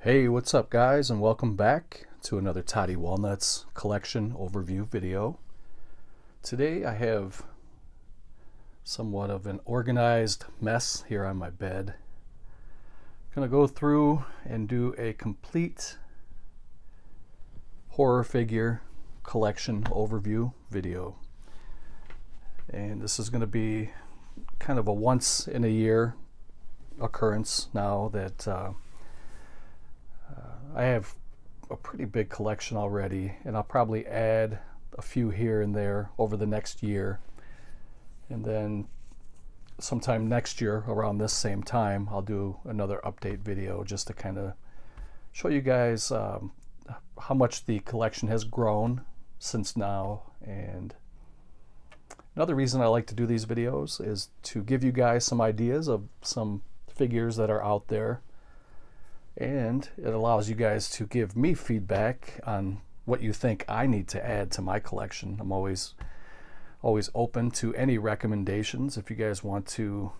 Hey, what's up guys, and welcome back to another Toddy Walnuts collection overview video. Today I have somewhat of an organized mess here on my bed. I'm gonna go through and do a complete horror figure collection overview video. And this is gonna be kind of a once in a year occurrence now that I have a pretty big collection already, and I'll probably add a few here and there over the next year. And then sometime next year around this same time, I'll do another update video just to kind of show you guys how much the collection has grown since now. And another reason I like to do these videos is to give you guys some ideas of some figures that are out there. And it allows you guys to give me feedback on what you think I need to add to my collection. I'm always open to any recommendations. If you guys want to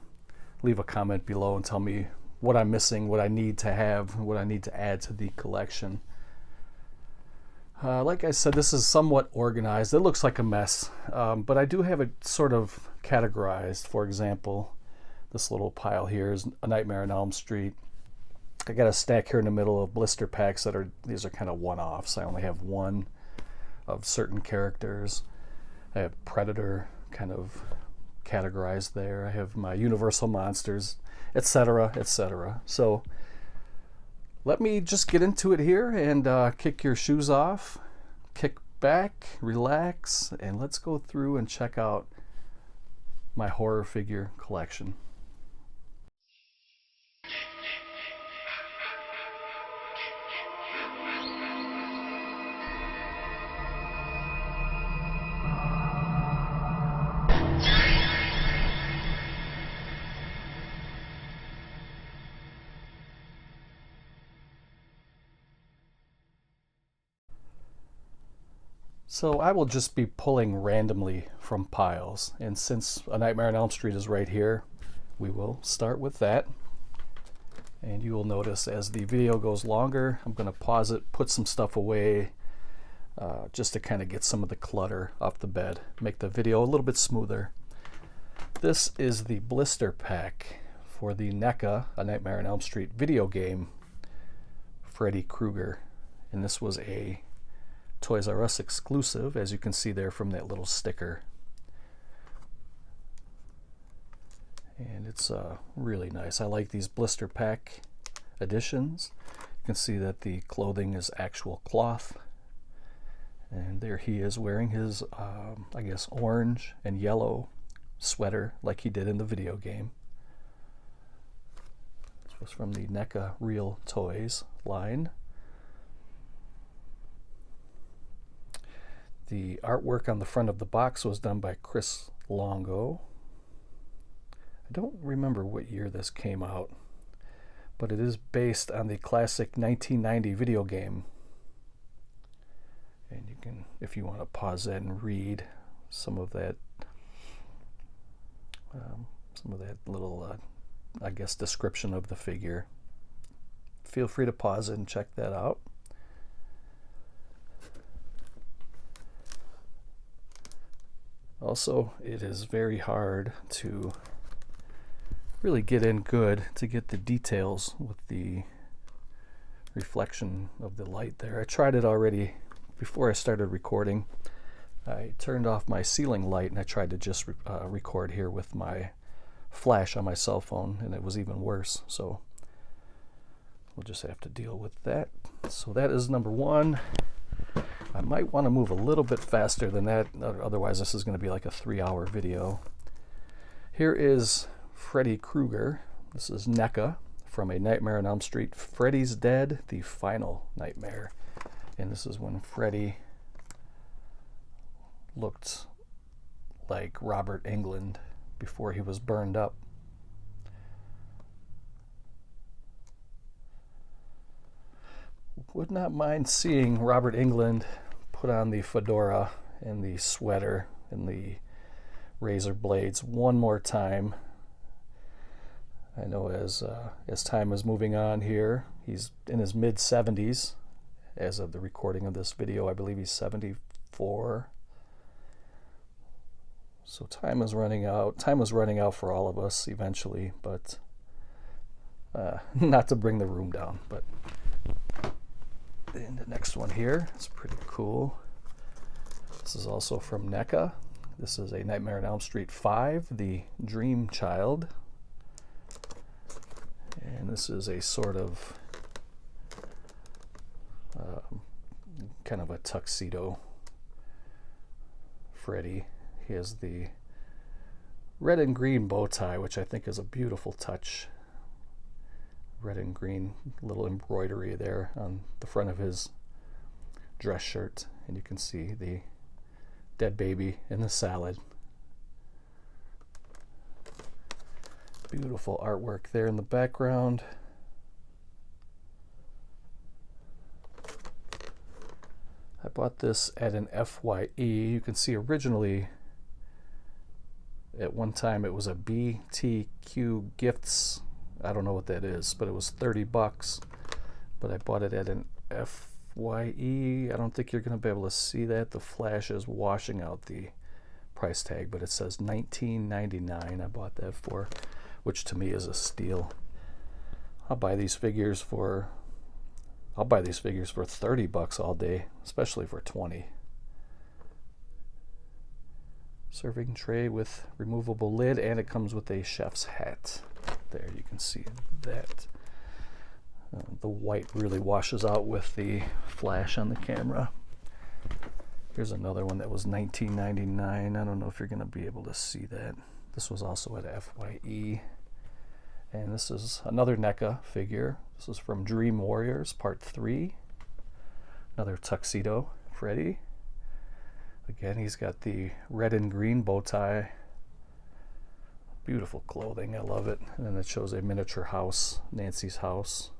leave a comment below and tell me what I'm missing, what I need to have, what I need to add to the collection. Like I said, this is somewhat organized. It looks like a mess, but I do have it sort of categorized. For example, this little pile here is A Nightmare on Elm Street. I got a stack here in the middle of blister packs these are kind of one-offs. I only have one of certain characters. I have Predator kind of categorized there. I have my Universal Monsters, etc., etc. So let me just get into it here and kick your shoes off, kick back, relax, and let's go through and check out my horror figure collection. So I will just be pulling randomly from piles, and since A Nightmare on Elm Street is right here, we will start with that. And you will notice as the video goes longer, I'm going to pause it, put some stuff away, just to kind of get some of the clutter off the bed, make the video a little bit smoother. This is the blister pack for the NECA, A Nightmare on Elm Street video game, Freddy Krueger, and this was a Toys R Us exclusive, as you can see there from that little sticker. And it's really nice. I like these blister pack editions. You can see that the clothing is actual cloth. And there he is wearing his, I guess, orange and yellow sweater like he did in the video game. This was from the NECA Real Toys line. The artwork on the front of the box was done by Chris Longo. I don't remember what year this came out, but it is based on the classic 1990 video game. And you can, if you want to pause that and read some of that little, I guess, description of the figure, feel free to pause it and check that out. Also, it is very hard to really get in good to get the details with the reflection of the light there. I tried it already before I started recording. I turned off my ceiling light and I tried to just record here with my flash on my cell phone, and it was even worse. So we'll just have to deal with that. So that is number one. I might want to move a little bit faster than that, otherwise this is going to be like a 3-hour video. Here is Freddy Krueger. This is NECA from A Nightmare on Elm Street. Freddy's Dead, the Final Nightmare. And this is when Freddy looked like Robert Englund before he was burned up. Would not mind seeing Robert Englund put on the fedora and the sweater and the razor blades one more time. I know as time is moving on here, he's in his mid-70s. As of the recording of this video, I believe he's 74. So time is running out. Time was running out for all of us eventually, but not to bring the room down. But and the next one here is pretty cool. This is also from NECA. This is a Nightmare on Elm Street 5, the Dream Child. And this is a sort of kind of a tuxedo Freddy. He has the red and green bow tie, which I think is a beautiful touch. Red and green little embroidery there on the front of his dress shirt. And you can see the dead baby in the salad. Beautiful artwork there in the background. I bought this at an FYE. You can see originally at one time it was a BTQ Gifts. I don't know what that is, but it was 30 bucks. But I bought it at an FYE. I don't think you're going to be able to see that. The flash is washing out the price tag, but it says $19.99 I bought that for, which to me is a steal. I'll buy these figures for 30 bucks all day, especially for 20. Serving tray with removable lid, and it comes with a chef's hat. There you can see that. The white really washes out with the flash on the camera. Here's another one that was $19.99. I don't know if you're going to be able to see that. This was also at FYE. And this is another NECA figure. This is from Dream Warriors Part 3. Another tuxedo Freddy. Again, he's got the red and green bow tie. Beautiful clothing, I love it. And then it shows a miniature house, Nancy's house.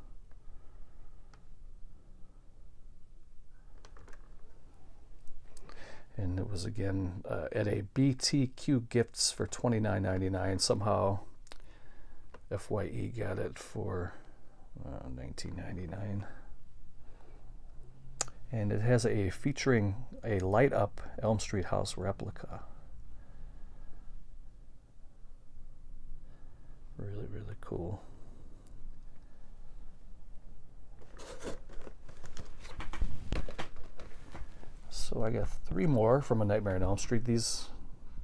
And it was again at a BTQ Gifts for $29.99. Somehow FYE got it for $19.99. And it has a featuring a light up Elm Street house replica. Really, really cool. So I got 3 more from A Nightmare on Elm Street. These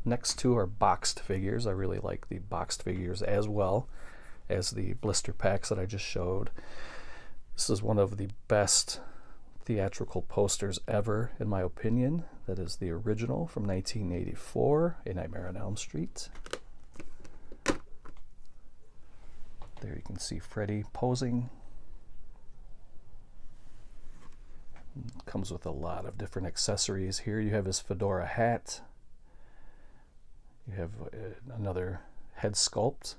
next 2 are boxed figures. I really like the boxed figures as well as the blister packs that I just showed. This is one of the best theatrical posters ever, in my opinion. That is the original from 1984, A Nightmare on Elm Street. There you can see Freddy posing. Comes with a lot of different accessories. Here you have his fedora hat. You have another head sculpt.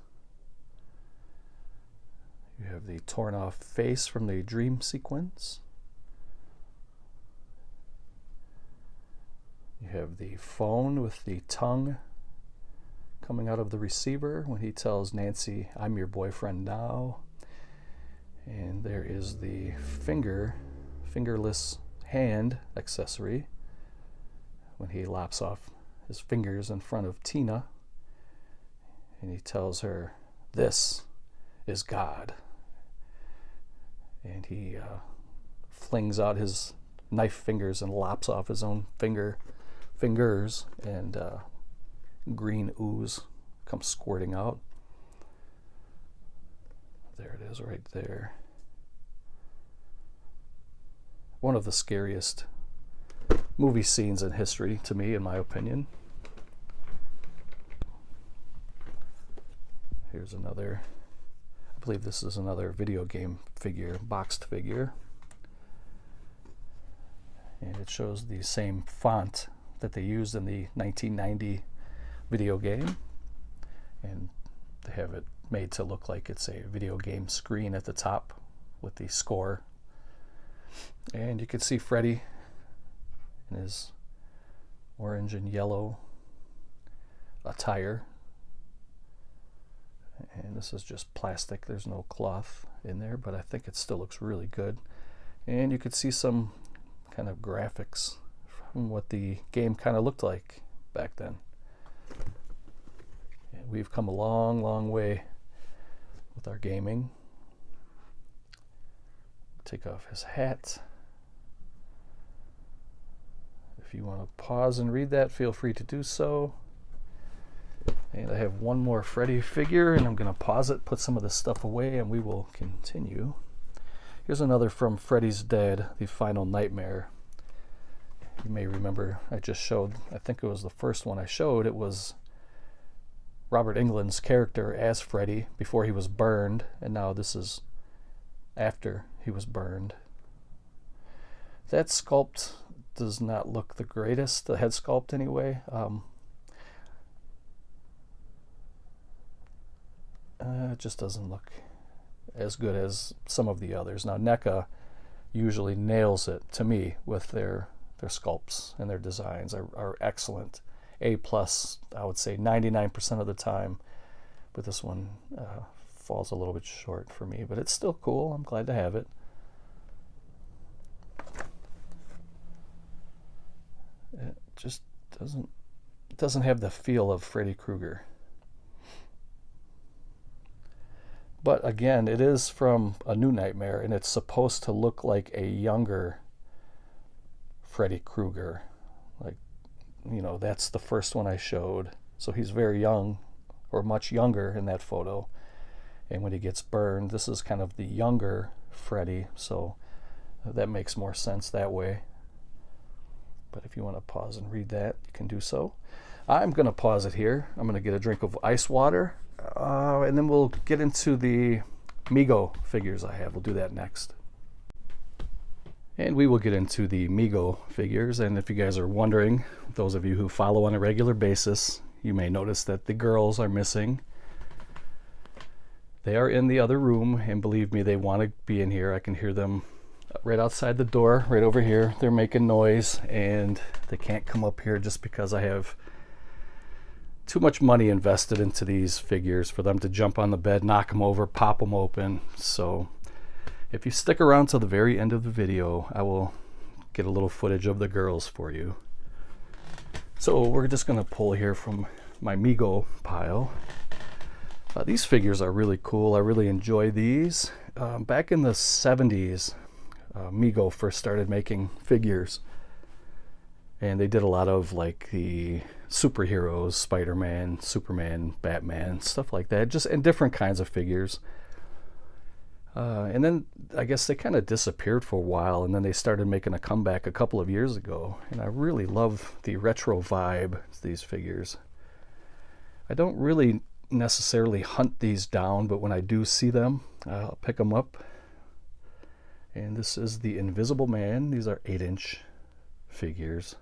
You have the torn off face from the dream sequence. You have the phone with the tongue coming out of the receiver when he tells Nancy, "I'm your boyfriend now." And there is the fingerless hand accessory when he lops off his fingers in front of Tina and he tells her, "This is God." And he flings out his knife fingers and lops off his own fingers, and green ooze comes squirting out. There it is right there. One of the scariest movie scenes in history to me, in my opinion. Here's another, I believe this is another video game figure, boxed figure. And it shows the same font that they used in the 1990 video game. And they have it made to look like it's a video game screen at the top with the score. And you can see Freddy in his orange and yellow attire. And this is just plastic. There's no cloth in there, but I think it still looks really good. And you could see some kind of graphics from what the game kind of looked like back then. And we've come a long, long way with our gaming. Take off his hat. If you want to pause and read that, feel free to do so. And I have one more Freddy figure, and I'm going to pause it, put some of this stuff away, and we will continue. Here's another from Freddy's Dead, The Final Nightmare. You may remember I just showed, I think it was the first one I showed, it was Robert Englund's character as Freddy before he was burned, and now this is after he was burned. That sculpt does not look the greatest, the head sculpt anyway. It just doesn't look as good as some of the others. Now NECA usually nails it to me with their sculpts, and their designs are excellent. A+, I would say 99% of the time, but this one falls a little bit short for me, but it's still cool. I'm glad to have it. It just doesn't have the feel of Freddy Krueger. But again, it is from A New Nightmare, and it's supposed to look like a younger Freddy Krueger. Like, you know, that's the first one I showed. So he's very young, or much younger in that photo. And when he gets burned, this is kind of the younger Freddy. So that makes more sense that way. But if you want to pause and read that, you can do so. I'm going to pause it here. I'm going to get a drink of ice water. And then we'll get into the Mego figures I have. We'll do that next. And we will get into the Mego figures. And if you guys are wondering, those of you who follow on a regular basis, you may notice that the girls are missing. They are in the other room, and believe me, they want to be in here. I can hear them right outside the door, right over here. They're making noise, and they can't come up here just because I have too much money invested into these figures for them to jump on the bed, knock them over, pop them open. So if you stick around till the very end of the video, I will get a little footage of the girls for you. So we're just going to pull here from my Mego pile. These figures are really cool. I really enjoy these. Back in the 70s, Mego first started making figures, and they did a lot of like the superheroes, Spider-Man, Superman, Batman, stuff like that, just in different kinds of figures. And then I guess they kind of disappeared for a while, and then they started making a comeback a couple of years ago, and I really love the retro vibe of these figures. I don't really necessarily hunt these down, but when I do see them, I'll pick them up. And this is the Invisible Man. These are 8-inch figures.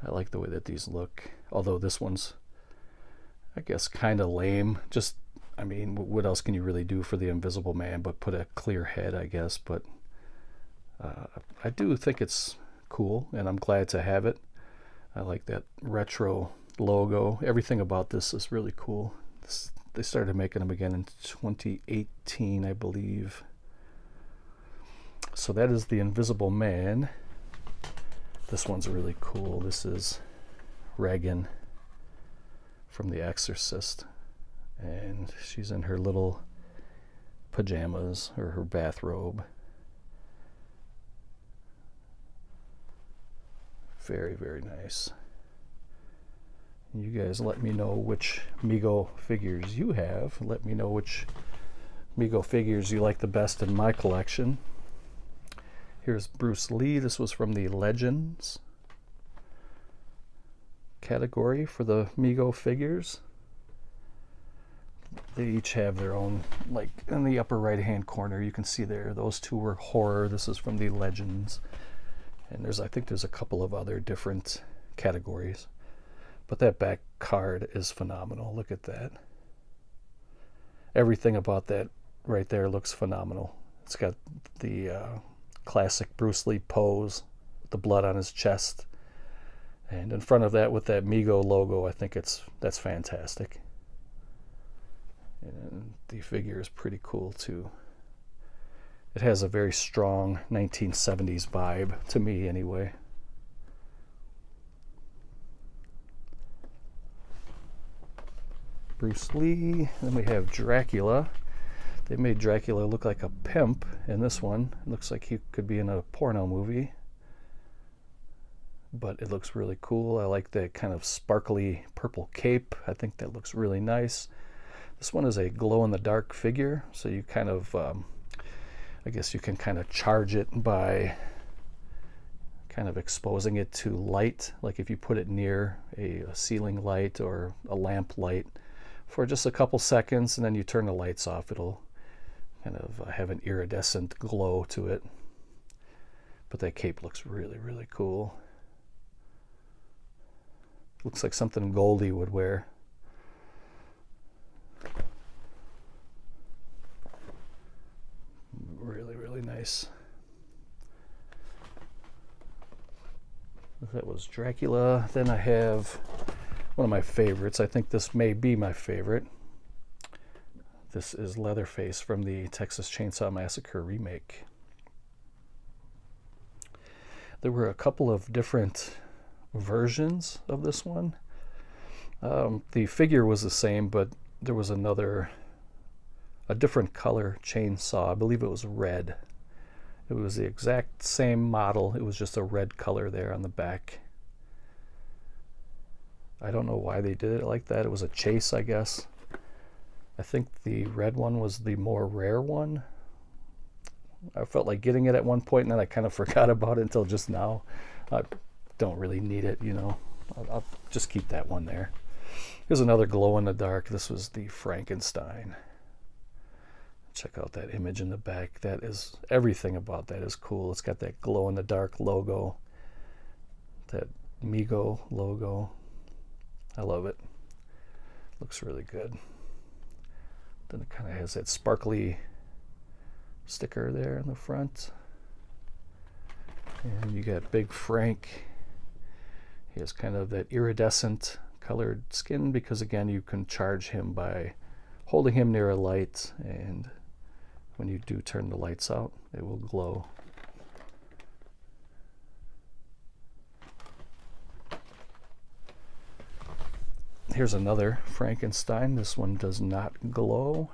I like the way that these look, although this one's, I guess, kind of lame. Just, I mean, what else can you really do for the Invisible Man but put a clear head, I guess. But I do think it's cool, and I'm glad to have it. I like that retro logo. Everything about this is really cool. They started making them again in 2018, I believe. So that is the Invisible Man. This one's really cool. This is Regan from The Exorcist, and she's in her little pajamas, or her bathrobe. Very, very nice. You guys let me know which Mego figures you have. Let me know which Mego figures you like the best in my collection. Here's Bruce Lee. This was from the Legends category for the Mego figures. They each have their own, like in the upper right hand corner, you can see there, those two were horror. This is from the Legends. And I think there's a couple of other different categories. But that back card is phenomenal. Look at that. Everything about that right there looks phenomenal. It's got the classic Bruce Lee pose with the blood on his chest, and in front of that with that Mego logo. I think that's fantastic. And the figure is pretty cool too. It has a very strong 1970s vibe, to me anyway. Bruce Lee. Then we have Dracula. They made Dracula look like a pimp in this one. It looks like he could be in a porno movie. But it looks really cool. I like the kind of sparkly purple cape. I think that looks really nice. This one is a glow-in-the-dark figure, so you kind of, I guess you can kind of charge it by kind of exposing it to light, like if you put it near a ceiling light or a lamp light for just a couple seconds, and then you turn the lights off, it'll kind of have an iridescent glow to it. But that cape looks really, really cool. Looks like something Goldie would wear. Really, really nice. That was Dracula. Then I have one of my favorites. I think this may be my favorite. This is Leatherface from the Texas Chainsaw Massacre remake. There were a couple of different versions of this one. The figure was the same, but there was a different color chainsaw. I believe it was red. It was the exact same model. It was just a red color there on the back. I don't know why they did it like that. It was a chase, I guess. I think the red one was the more rare one. I felt like getting it at one point, and then I kind of forgot about it until just now. I don't really need it, you know. I'll just keep that one there. Here's another glow-in-the-dark. This was the Frankenstein. Check out that image in the back. That is, everything about that is cool. It's got that glow-in-the-dark logo, that Mego logo. I love it. Looks really good. Then it kind of has that sparkly sticker there in the front. And you got Big Frank. He has kind of that iridescent colored skin because, again, you can charge him by holding him near a light, and when you do turn the lights out, it will glow. Here's another Frankenstein. This one does not glow.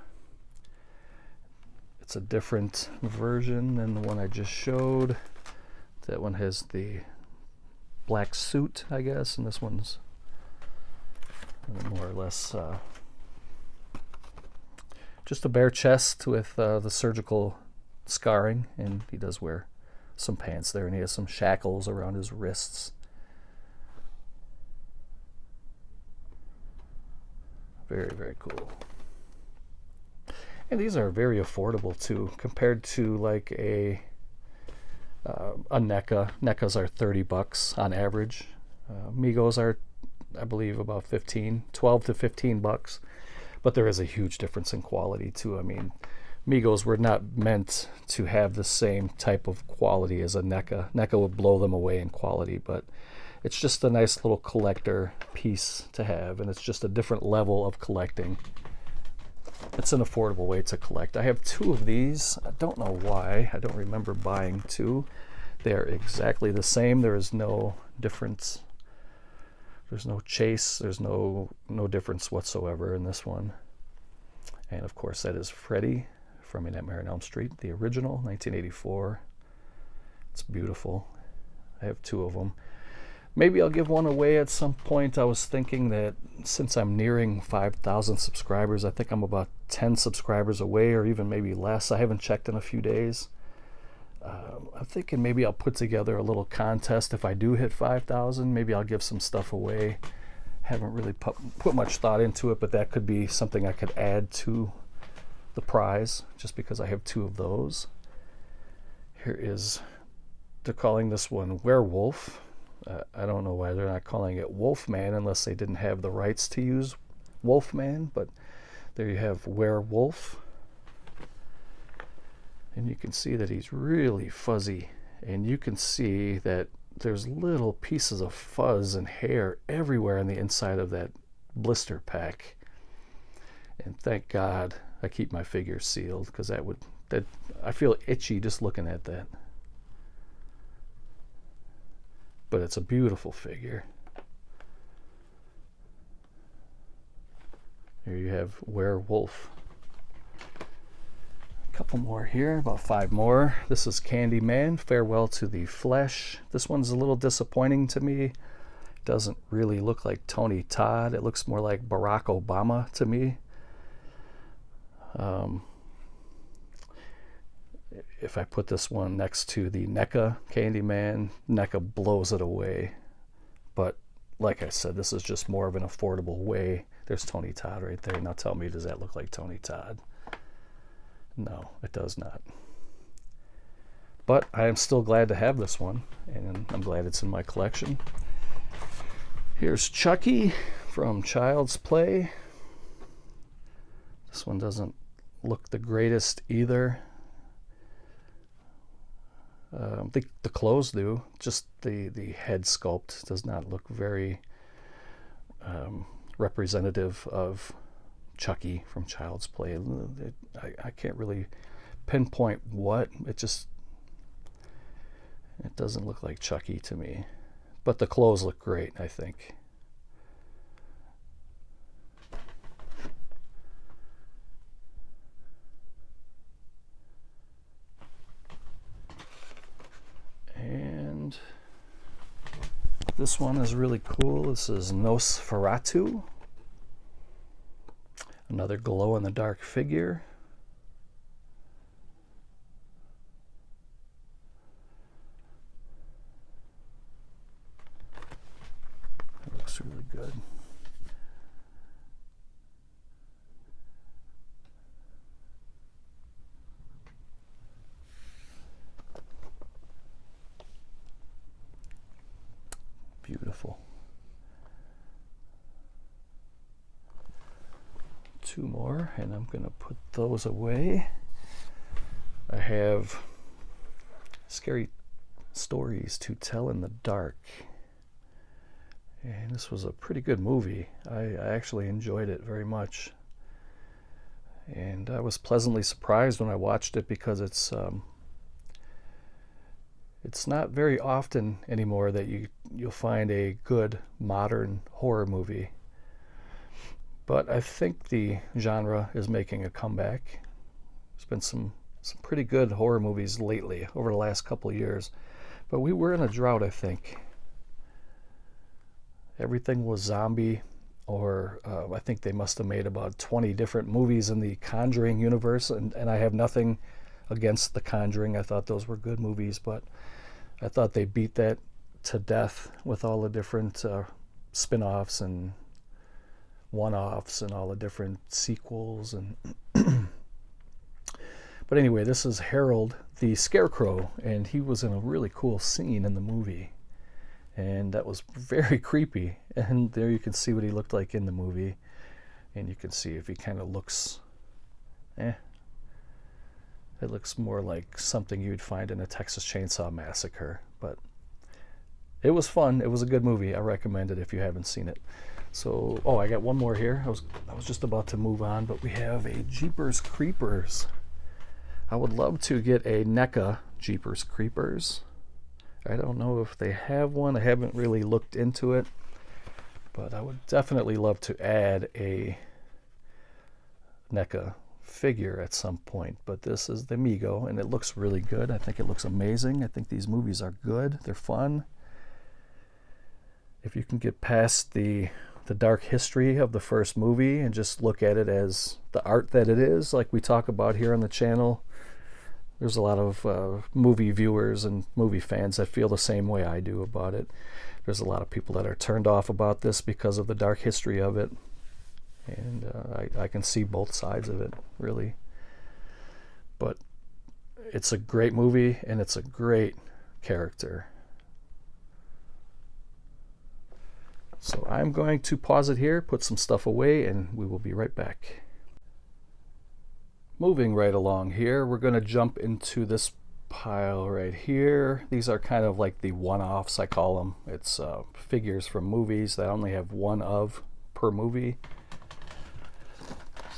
It's a different version than the one I just showed. That one has the black suit, I guess, and this one's more or less just a bare chest with the surgical scarring, and he does wear some pants there, and he has some shackles around his wrists. Very, very cool. And these are very affordable too, compared to like a NECA. NECAs are $30 on average. Megos are, I believe, about 12 to 15 bucks. But there is a huge difference in quality too. I mean, Megos were not meant to have the same type of quality as a NECA. NECA would blow them away in quality, but it's just a nice little collector piece to have, and it's just a different level of collecting. It's an affordable way to collect. I have two of these. I don't know why. I don't remember buying two. They're exactly the same. There is no difference. There's no chase. There's no difference whatsoever in this one. And of course, that is Freddy from A Nightmare on Elm Street, the original, 1984. It's beautiful. I have two of them. Maybe I'll give one away at some point. I was thinking that since I'm nearing 5,000 subscribers, I think I'm about 10 subscribers away, or even maybe less. I haven't checked in a few days. I'm thinking maybe I'll put together a little contest if I do hit 5,000. Maybe I'll give some stuff away. Haven't really put much thought into it, but that could be something I could add to the prize, just because I have two of those. Here is, they're calling this one Werewolf. I don't know why they're not calling it Wolfman unless they didn't have the rights to use Wolfman, but there you have Werewolf. And you can see that he's really fuzzy, and you can see that there's little pieces of fuzz and hair everywhere on the inside of that blister pack. And thank God I keep my figures sealed, because I feel itchy just looking at that. But it's a beautiful figure. Here you have Werewolf. A couple more here, about 5 more. This is Candyman, Farewell to the Flesh. This one's a little disappointing to me. Doesn't really look like Tony Todd. It looks more like Barack Obama to me. If I put this one next to the NECA Candyman, NECA blows it away. But like I said, this is just more of an affordable way. There's Tony Todd right there. Now tell me, does that look like Tony Todd? No, it does not. But I am still glad to have this one, and I'm glad it's in my collection. Here's Chucky from Child's Play. This one doesn't look the greatest either. The clothes do. Just the head sculpt does not look very representative of Chucky from Child's Play. I can't really pinpoint what. It doesn't look like Chucky to me. But the clothes look great, I think. And this one is really cool. This is Nosferatu. Another glow-in-the-dark figure. That looks really good. Beautiful. 2 more, and I'm going to put those away. I have Scary Stories to Tell in the Dark. And this was a pretty good movie. I actually enjoyed it very much. And I was pleasantly surprised when I watched it, because it's not very often anymore that you'll find a good modern horror movie. But I think the genre is making a comeback. There's been some pretty good horror movies lately, over the last couple of years. But we were in a drought, I think. Everything was zombie, or I think they must have made about 20 different movies in the Conjuring universe, and I have nothing against the Conjuring. I thought those were good movies, but I thought they beat that to death with all the different spin-offs and one-offs and all the different sequels. And but anyway, this is Harold the Scarecrow, and he was in a really cool scene in the movie, and that was very creepy. And there you can see what he looked like in the movie, and you can see if he kind of looks it looks more like something you'd find in a Texas Chainsaw Massacre. But it was fun. It was a good movie. I recommend it if you haven't seen it. So, I got one more here. I was just about to move on, but we have a Jeepers Creepers. I would love to get a NECA Jeepers Creepers. I don't know if they have one. I haven't really looked into it, but I would definitely love to add a NECA figure at some point. But this is the Mego, and it looks really good. I think it looks amazing. I think these movies are good. They're fun. If you can get past the dark history of the first movie and just look at it as the art that it is, like we talk about here on the channel, there's a lot of movie viewers and movie fans that feel the same way I do about it. There's a lot of people that are turned off about this because of the dark history of it, and I can see both sides of it, really. But it's a great movie, and it's a great character. So I'm going to pause it here, put some stuff away, and we will be right back. Moving right along here, we're going to jump into this pile right here. These are kind of like the one-offs, I call them. It's figures from movies that I only have one of per movie.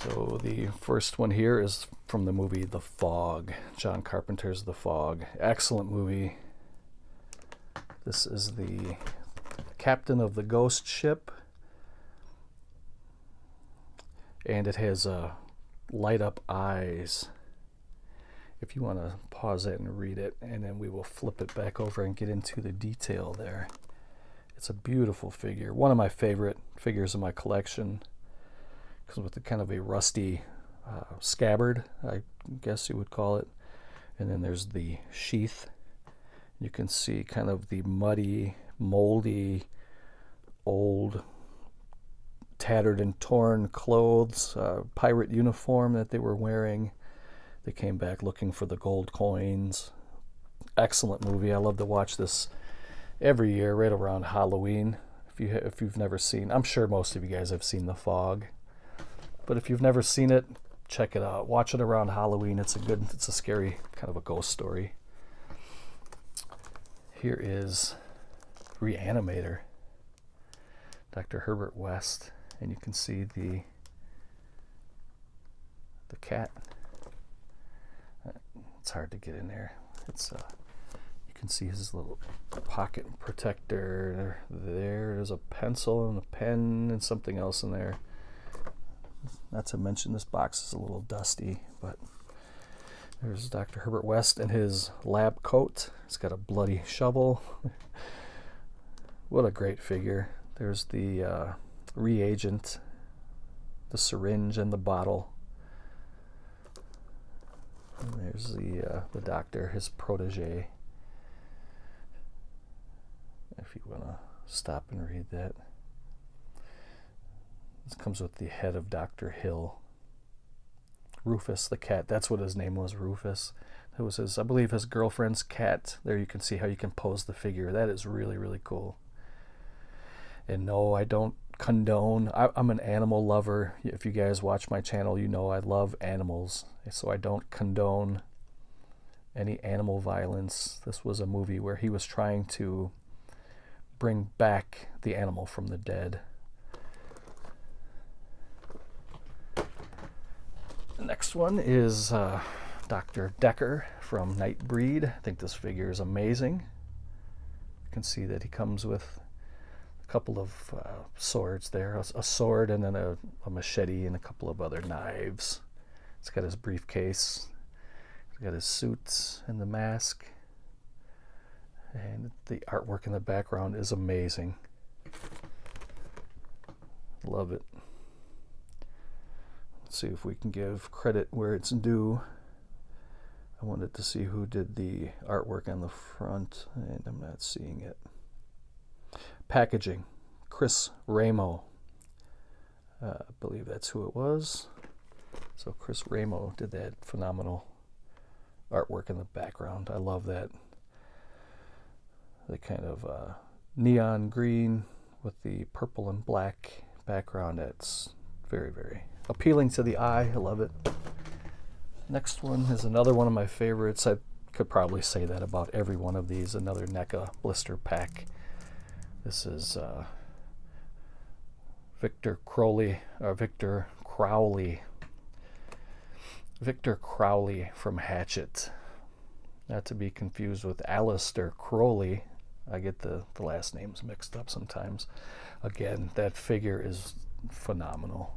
So the first one here is from the movie The Fog. John Carpenter's The Fog. Excellent movie. This is the captain of the ghost ship. And it has light up eyes. If you want to pause it and read it, and then we will flip it back over and get into the detail there. It's a beautiful figure. One of my favorite figures in my collection. Because with the kind of a rusty scabbard, I guess you would call it. And then there's the sheath. You can see kind of the muddy, moldy, old, tattered and torn clothes, pirate uniform that they were wearing. They came back looking for the gold coins. Excellent movie. I love to watch this every year, right around Halloween. If you've never seen, I'm sure most of you guys have seen The Fog. But if you've never seen it, check it out. Watch it around Halloween. It's a scary kind of a ghost story. Here is Reanimator, Dr. Herbert West, and you can see the cat. It's hard to get in there. It's you can see his little pocket protector. There's a pencil and a pen and something else in there. Not to mention this box is a little dusty, but there's Dr. Herbert West in his lab coat. He's got a bloody shovel. What a great figure. There's the reagent, the syringe and the bottle. And there's the doctor, his protege. If you want to stop and read that. This comes with the head of Dr. Hill. Rufus the cat, that's what his name was, Rufus. It was his, I believe, his girlfriend's cat. There you can see how you can pose the figure. That is really, really cool. And no, I don't condone, I'm an animal lover. If you guys watch my channel, you know I love animals. So I don't condone any animal violence. This was a movie where he was trying to bring back the animal from the dead. The next one is Dr. Decker from Nightbreed. I think this figure is amazing. You can see that he comes with a couple of swords there. A sword and then a machete and a couple of other knives. He's got his briefcase. He's got his suits and the mask. And the artwork in the background is amazing. Love it. Let's see if we can give credit where it's due. I wanted to see who did the artwork on the front, and I'm not seeing it. Packaging, Chris Ramo. I believe that's who it was. So Chris Ramo did that phenomenal artwork in the background. I love that. The kind of neon green with the purple and black background. It's very, very appealing to the eye. I love it. Next one is another one of my favorites. I could probably say that about every one of these. Another NECA blister pack. This is Victor Crowley from Hatchet. Not to be confused with Aleister Crowley. I get the last names mixed up sometimes. Again, that figure is phenomenal.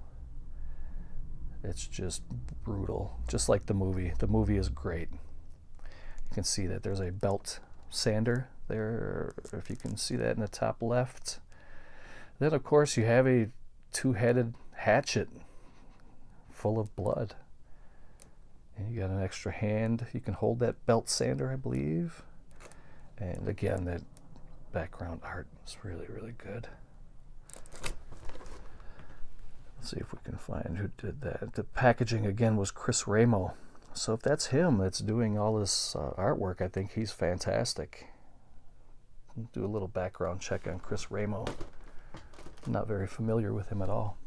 It's just brutal, just like the movie. The movie is great. You can see that there's a belt sander there, if you can see that in the top left. Then, of course, you have a two-headed hatchet full of blood. And you got an extra hand. You can hold that belt sander, I believe. And again, that background art is really, really good. Let's see if we can find who did that. The packaging again was Chris Ramo. So if that's him that's doing all this artwork, I think he's fantastic. Do a little background check on Chris Ramo. Not very familiar with him at all.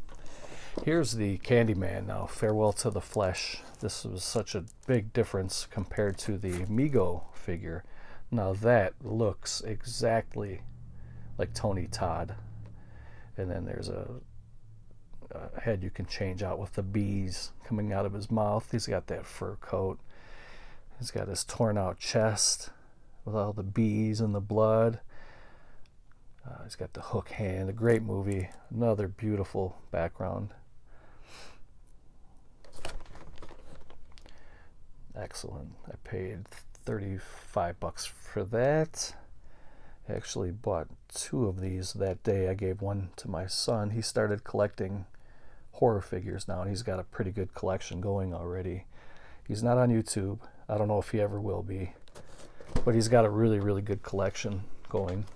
Here's the Candyman now, Farewell to the Flesh. This was such a big difference compared to the Mego figure. Now that looks exactly like Tony Todd. And then there's head you can change out with the bees coming out of his mouth. He's got that fur coat. He's got his torn out chest with all the bees and the blood. He's got the hook hand. A great movie. Another beautiful background. Excellent. I paid $35 for that. I actually bought 2 of these that day. I gave one to my son. He started collecting horror figures now, and he's got a pretty good collection going already. He's not on YouTube. I don't know if he ever will be, but he's got a really, really good collection going.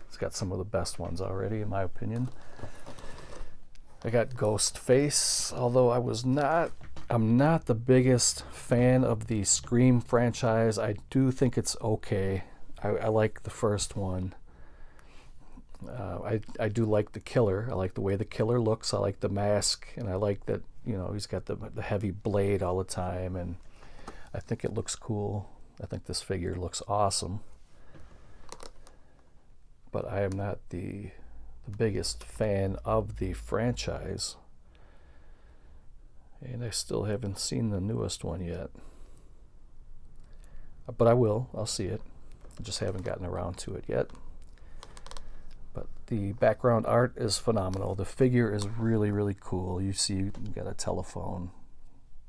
He's got some of the best ones already, in my opinion. I got Ghostface, although I'm not the biggest fan of the Scream franchise. I do think it's okay. I like the first one. I do like the killer. I like the way the killer looks. I like the mask, and I like that, you know, he's got the heavy blade all the time, and I think it looks cool. I think this figure looks awesome. But I am not the biggest fan of the franchise. And I still haven't seen the newest one yet. But I will. I'll see it. I just haven't gotten around to it yet. But the background art is phenomenal. The figure is really, really cool. You see, you got a telephone.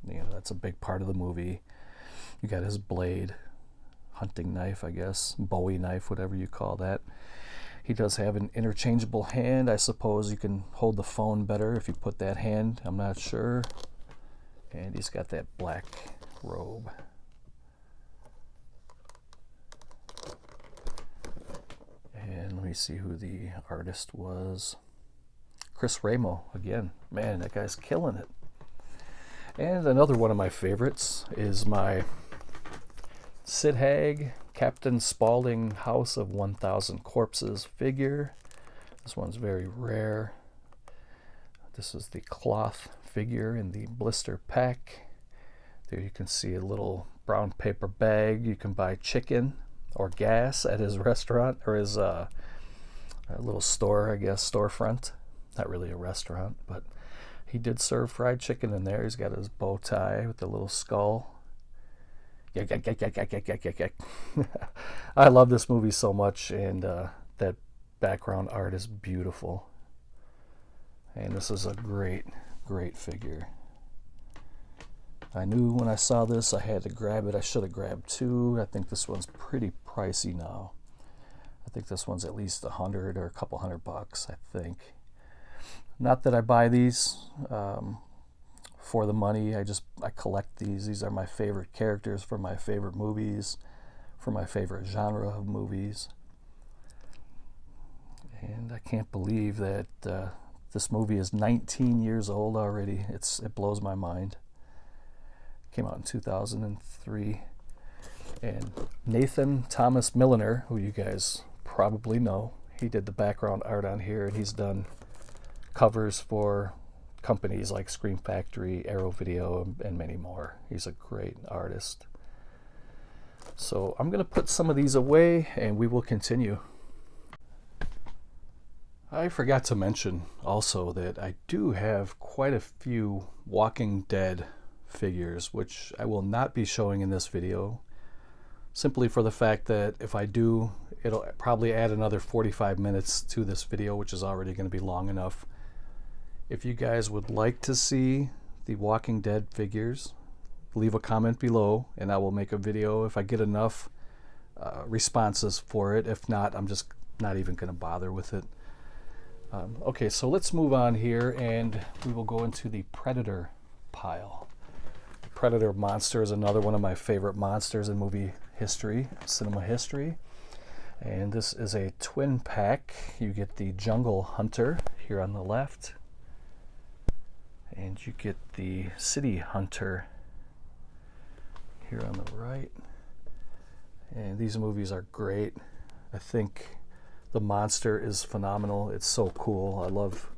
You know, that's a big part of the movie. You got his blade, hunting knife, I guess, Bowie knife, whatever you call that. He does have an interchangeable hand. I suppose you can hold the phone better if you put that hand. I'm not sure. And he's got that black robe. And let me see who the artist was. Chris Ramo, again. Man, that guy's killing it. And another one of my favorites is my Sid Haig, Captain Spaulding House of 1,000 Corpses figure. This one's very rare. This is the cloth figure in the blister pack. There you can see a little brown paper bag. You can buy chicken or gas at his restaurant, or his a little store, I guess, storefront. Not really a restaurant, but he did serve fried chicken in there. He's got his bow tie with the little skull. I love this movie so much, and that background art is beautiful. And this is a great, great figure. I knew when I saw this I had to grab it. I should have grabbed 2. I think this one's pretty pricey now. I think this one's at least $100 or a couple $100, I think. Not that I buy these for the money. I collect these. These are my favorite characters for my favorite movies, for my favorite genre of movies. And I can't believe that this movie is 19 years old already. It blows my mind. Came out in 2003. And Nathan Thomas Milliner, who you guys probably know, he did the background art on here, and he's done covers for companies like Scream Factory, Arrow Video, and many more. He's a great artist. So I'm going to put some of these away, and we will continue. I forgot to mention also that I do have quite a few Walking Dead figures, which I will not be showing in this video, simply for the fact that if I do, it'll probably add another 45 minutes to this video, which is already going to be long enough. If you guys would like to see the Walking Dead figures, leave a comment below, and I will make a video if I get enough responses for it. If not, I'm just not even going to bother with it. Okay, so let's move on here, and we will go into the Predator pile. The Predator monster is another one of my favorite monsters in movie history, cinema history. And this is a twin pack. You get the Jungle Hunter here on the left, and you get the City Hunter here on the right. And these movies are great. I think the monster is phenomenal. It's so cool. I love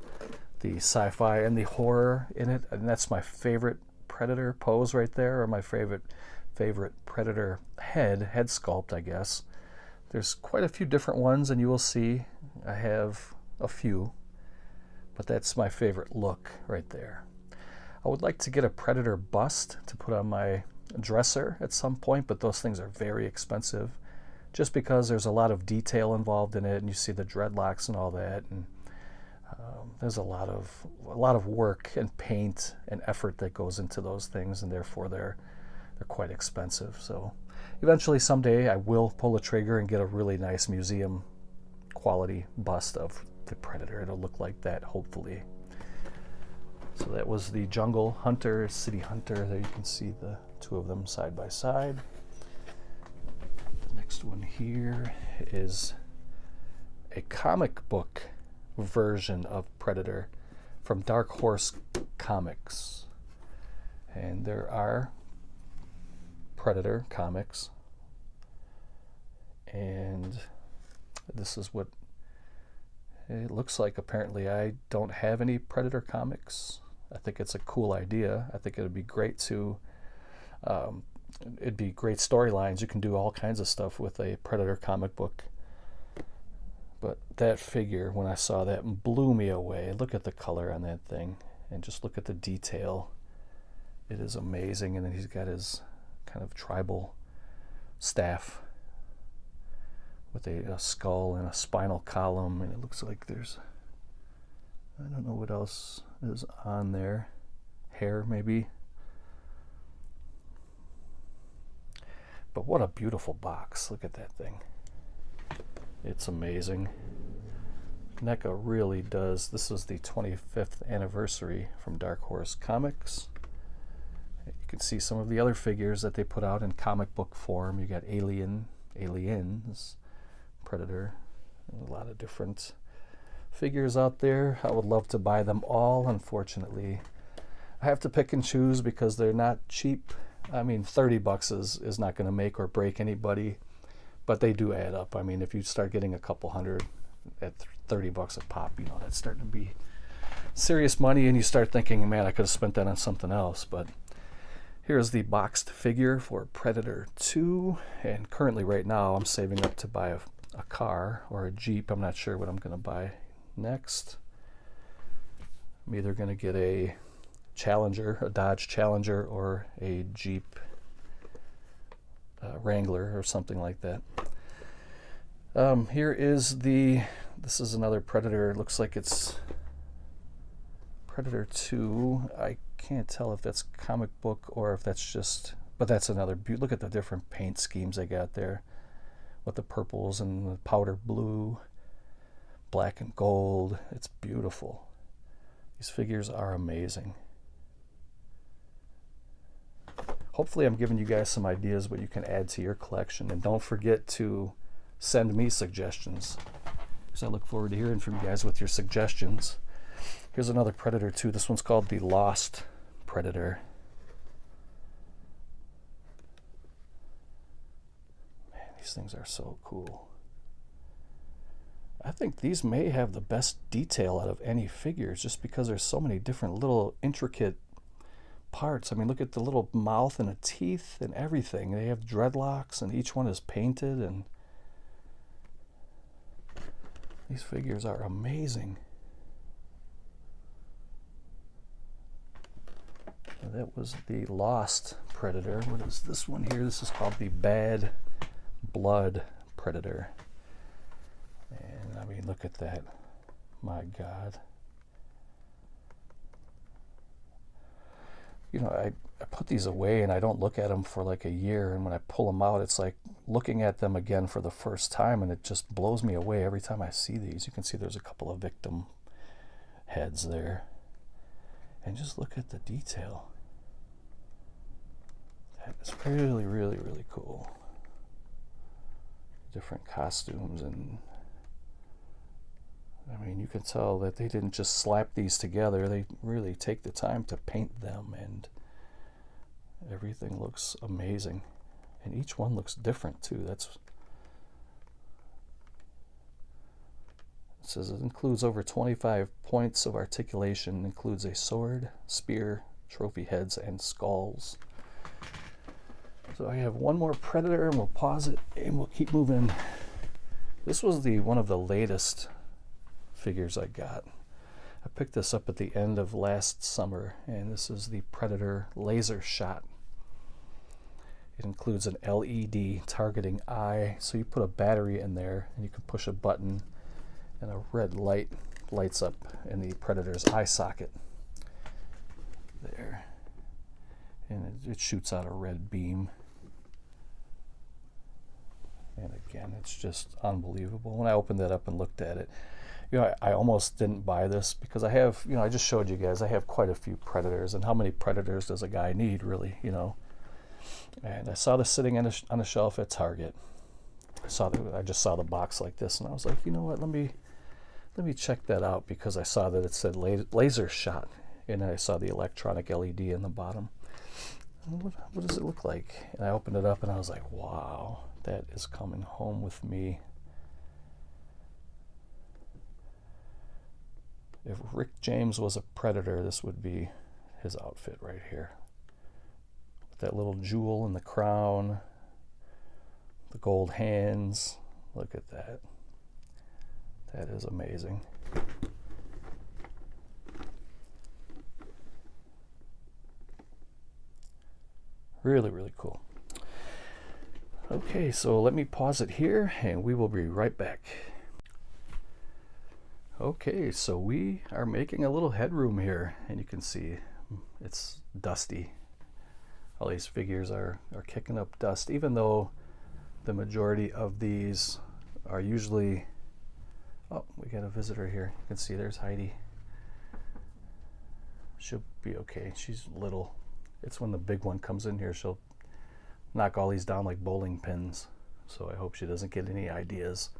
the sci-fi and the horror in it, and that's my favorite Predator pose right there, or my favorite Predator head sculpt, I guess. There's quite a few different ones, and you will see I have a few, But that's my favorite look right there. I would like to get a Predator bust to put on my dresser at some point, but those things are very expensive just because there's a lot of detail involved in it, and you see the dreadlocks and all that, and there's a lot of work and paint and effort that goes into those things, and therefore they're quite expensive. So eventually someday I will pull the trigger and get a really nice museum quality bust of the Predator. It'll look like that, hopefully. So that was the Jungle Hunter, City Hunter. There you can see the two of them side by side. The next one here is a comic book version of Predator from Dark Horse Comics. And there are Predator comics. And this is what it looks like. Apparently I don't have any Predator comics. I think it's a cool idea. I think it would be great to it'd be great storylines. You can do all kinds of stuff with a Predator comic book. But that figure, when I saw that, blew me away. Look at the color on that thing, and just look at the detail. It is amazing. And then he's got his kind of tribal staff with a skull and a spinal column, and it looks like there's, I don't know what else is on there. Hair, maybe. But what a beautiful box. Look at that thing. It's amazing. NECA really does. This is the 25th anniversary from Dark Horse Comics. You can see some of the other figures that they put out in comic book form. You got Aliens, Predator, and a lot of different figures out there. I would love to buy them all. Unfortunately, I have to pick and choose because they're not cheap. I mean, 30 bucks is not going to make or break anybody. But they do add up. I mean, if you start getting a couple hundred at 30 bucks a pop, you know, that's starting to be serious money, and you start thinking, man, I could have spent that on something else. But here's the boxed figure for Predator 2, and currently right now I'm saving up to buy a car or a Jeep. I'm not sure what I'm going to buy next. I'm either going to get a Challenger, a Dodge Challenger, or a Jeep Wrangler or something like that. Here is this is another Predator. It looks like it's Predator 2. I can't tell if that's comic book or if that's just, but that's another look at the different paint schemes they got there with the purples and the powder blue, black and gold. It's beautiful. These figures are amazing. Hopefully I'm giving you guys some ideas what you can add to your collection, and don't forget to send me suggestions, because I look forward to hearing from you guys with your suggestions. Here's another Predator 2. This one's called the Lost Predator. Man, these things are so cool. I think these may have the best detail out of any figures, just because there's so many different little intricate parts. I mean, look at the little mouth and the teeth and everything. They have dreadlocks, and each one is painted, and these figures are amazing. That was the Lost Predator. What is this one here? This is called the Bad Blood Predator. And I mean, look at that. My God. You know, I put these away and I don't look at them for like a year, and when I pull them out, it's like looking at them again for the first time, and it just blows me away every time I see these. You can see there's a couple of victim heads there, and just look at the detail. That is really, really, really cool. Different costumes, and I mean, you can tell that they didn't just slap these together. They really take the time to paint them, and everything looks amazing. And each one looks different too. It says it includes over 25 points of articulation, includes a sword, spear, trophy heads, and skulls. So I have one more Predator, and we'll pause it and we'll keep moving. This was one of the latest figures I got. I picked this up at the end of last summer, and this is the Predator laser shot. It includes an LED targeting eye, so you put a battery in there and you can push a button and a red light lights up in the Predator's eye socket there, and it shoots out a red beam. And again, it's just unbelievable. When I opened it up and looked at it, you know, I almost didn't buy this because I have, you know, I just showed you guys I have quite a few Predators, and how many Predators does a guy need, really, you know? And I saw this sitting on a shelf at Target. I just saw the box like this, and I was like, you know what? Let me check that out, because I saw that it said laser shot, and then I saw the electronic LED in the bottom. What does it look like? And I opened it up, and I was like, wow, that is coming home with me. If Rick James was a Predator, this would be his outfit right here. That little jewel in the crown, the gold hands. Look at that. That is amazing. Really, really cool. Okay, so let me pause it here and we will be right back. Okay, so we are making a little headroom here, and you can see it's dusty. All these figures are kicking up dust, even though the majority of these are usually... Oh, we got a visitor here. You can see there's Heidi. She'll be okay. She's little. It's when the big one comes in here, she'll knock all these down like bowling pins. So I hope she doesn't get any ideas.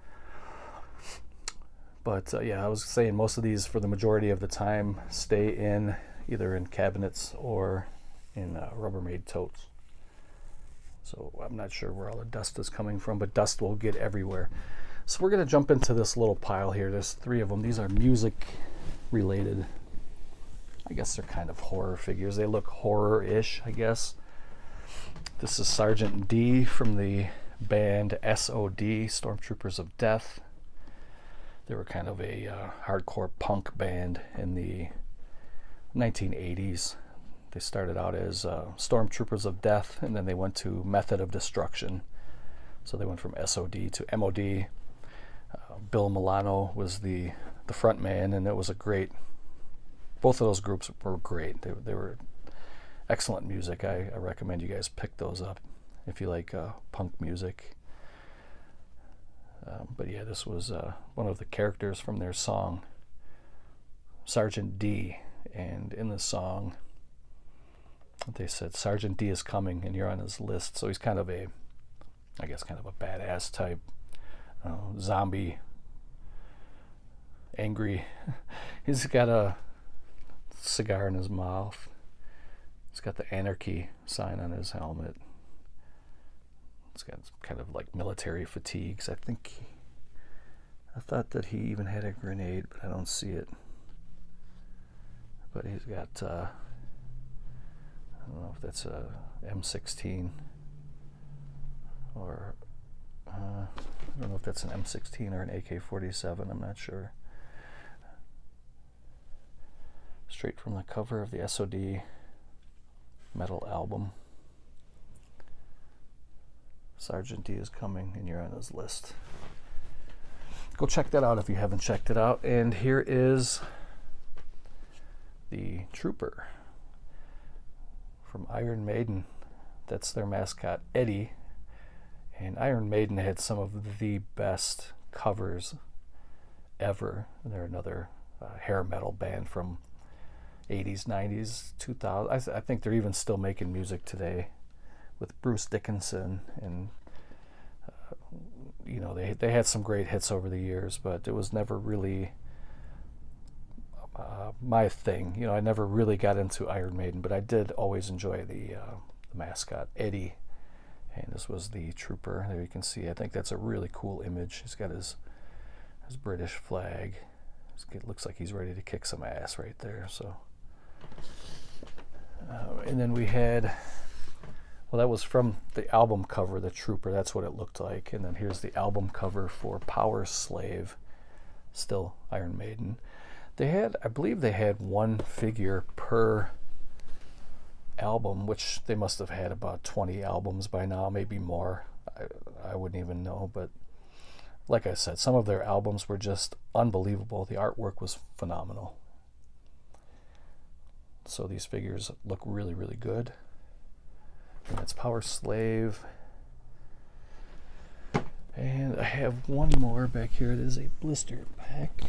But yeah, I was saying most of these, for the majority of the time, stay in either in cabinets or in Rubbermaid totes. So I'm not sure where all the dust is coming from, but dust will get everywhere. So we're going to jump into this little pile here. There's 3 of them. These are music related. I guess they're kind of horror figures. They look horror-ish, I guess. This is Sergeant D from the band SOD, Stormtroopers of Death. They were kind of a hardcore punk band in the 1980s. They started out as Stormtroopers of Death, and then they went to Method of Destruction. So they went from SOD to MOD. Bill Milano was the front man, and it was a great... Both of those groups were great. They were excellent music. I recommend you guys pick those up if you like punk music. But yeah, this was one of the characters from their song, Sergeant D. And in the song, they said, Sergeant D is coming and you're on his list. So he's kind of a, I guess, kind of a badass type, zombie, angry. He's got a cigar in his mouth. He's got the anarchy sign on his helmet. It's got kind of like military fatigues. I thought that he even had a grenade, but I don't see it. But he's got, I don't know if that's a M16 or, I don't know if that's an M16 or an AK-47, I'm not sure. Straight from the cover of the SOD metal album. Sergeant D is coming and you're on his list. Go check that out if you haven't checked it out. And here is the Trooper from Iron Maiden. That's their mascot, Eddie. And Iron Maiden had some of the best covers ever. They're another hair metal band from 80s, 90s, 2000s. I think they're even still making music today with Bruce Dickinson, and you know, they had some great hits over the years, but it was never really my thing. You know, I never really got into Iron Maiden, but I did always enjoy the mascot Eddie, and this was the Trooper. There you can see. I think that's a really cool image. He's got his British flag. It looks like he's ready to kick some ass right there. So, and then we had. Well, that was from the album cover, the Trooper. That's what it looked like. And then here's the album cover for Power Slave, still Iron Maiden. They had, I believe they had one figure per album, which they must have had about 20 albums by now, maybe more. I wouldn't even know, but like I said, some of their albums were just unbelievable. The artwork was phenomenal. So these figures look really, really good. And that's Power Slave. And I have one more back here. It is a blister pack.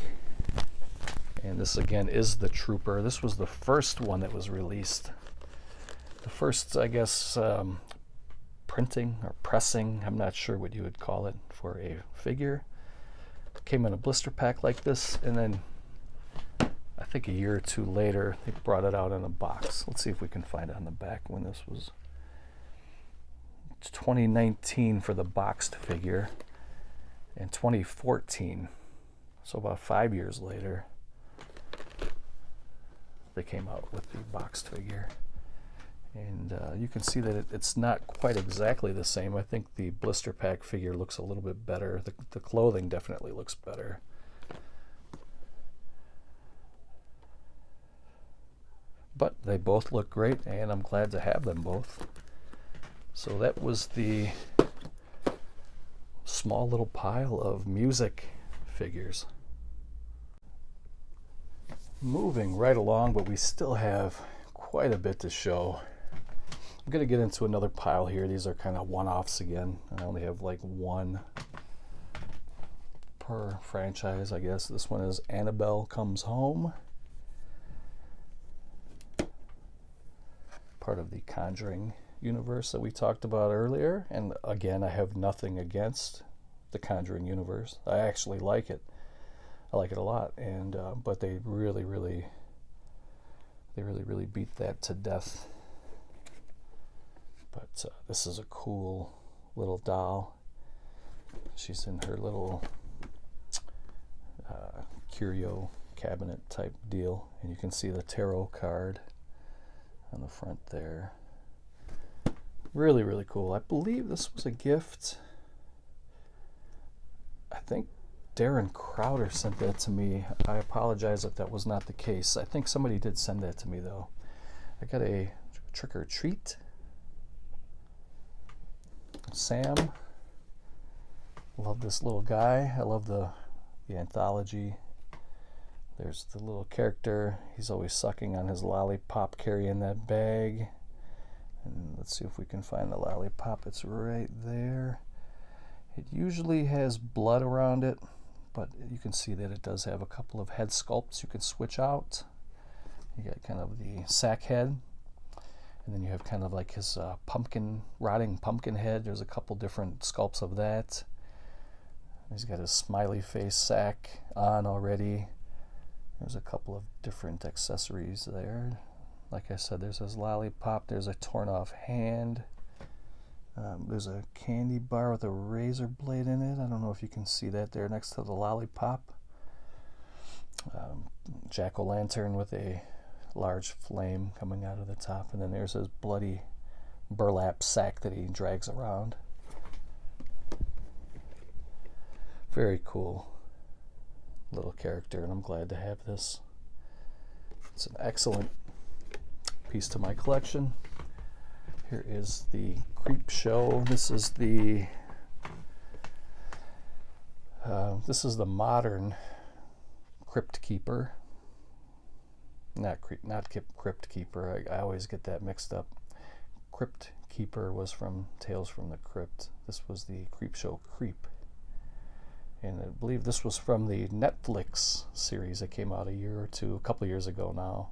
And this again is the Trooper. This was the first one that was released. The first, I guess, printing or pressing, I'm not sure what you would call it, for a figure. It came in a blister pack like this, and then I think a year or two later they brought it out in a box. Let's see if we can find it on the back when this was. It's 2019 for the boxed figure, and 2014, so about 5 years later, they came out with the boxed figure. And you can see that it's not quite exactly the same. I think the blister pack figure looks a little bit better. The clothing definitely looks better. But they both look great, and I'm glad to have them both. So that was the small little pile of music figures. Moving right along, but we still have quite a bit to show. I'm going to get into another pile here. These are kind of one-offs again. I only have like one per franchise, I guess. This one is Annabelle Comes Home. Part of the Conjuring universe that we talked about earlier. And again, I have nothing against the Conjuring universe. I actually like it. I like it a lot. And but they really beat that to death. But this is a cool little doll. She's in her little curio cabinet type deal, and you can see the tarot card on the front there. Really cool. I believe this was a gift. I think Darren Crowder sent that to me. I apologize if that was not the case. I think somebody did send that to me though. I got a Trick or Treat. Sam. Love this little guy. I love the anthology. There's the little character. He's always sucking on his lollipop, carrying that bag. And let's see if we can find the lollipop. It's right there. It usually has blood around it, but you can see that it does have a couple of head sculpts you can switch out. You got kind of the sack head, and then you have kind of like his rotting pumpkin head. There's a couple different sculpts of that. He's got his smiley face sack on already. There's a couple of different accessories there. Like I said, there's his lollipop. There's a torn off hand. There's a candy bar with a razor blade in it. I don't know if you can see that there next to the lollipop. Jack-o'-lantern with a large flame coming out of the top. And then there's his bloody burlap sack that he drags around. Very cool little character, and I'm glad to have this. It's an excellent piece to my collection. Here is the Creep Show. This is the modern Crypt Keeper. Not Crypt Keeper. I always get that mixed up. Crypt Keeper was from Tales from the Crypt. This was the Creep Show Creep. And I believe this was from the Netflix series that came out a couple years ago now.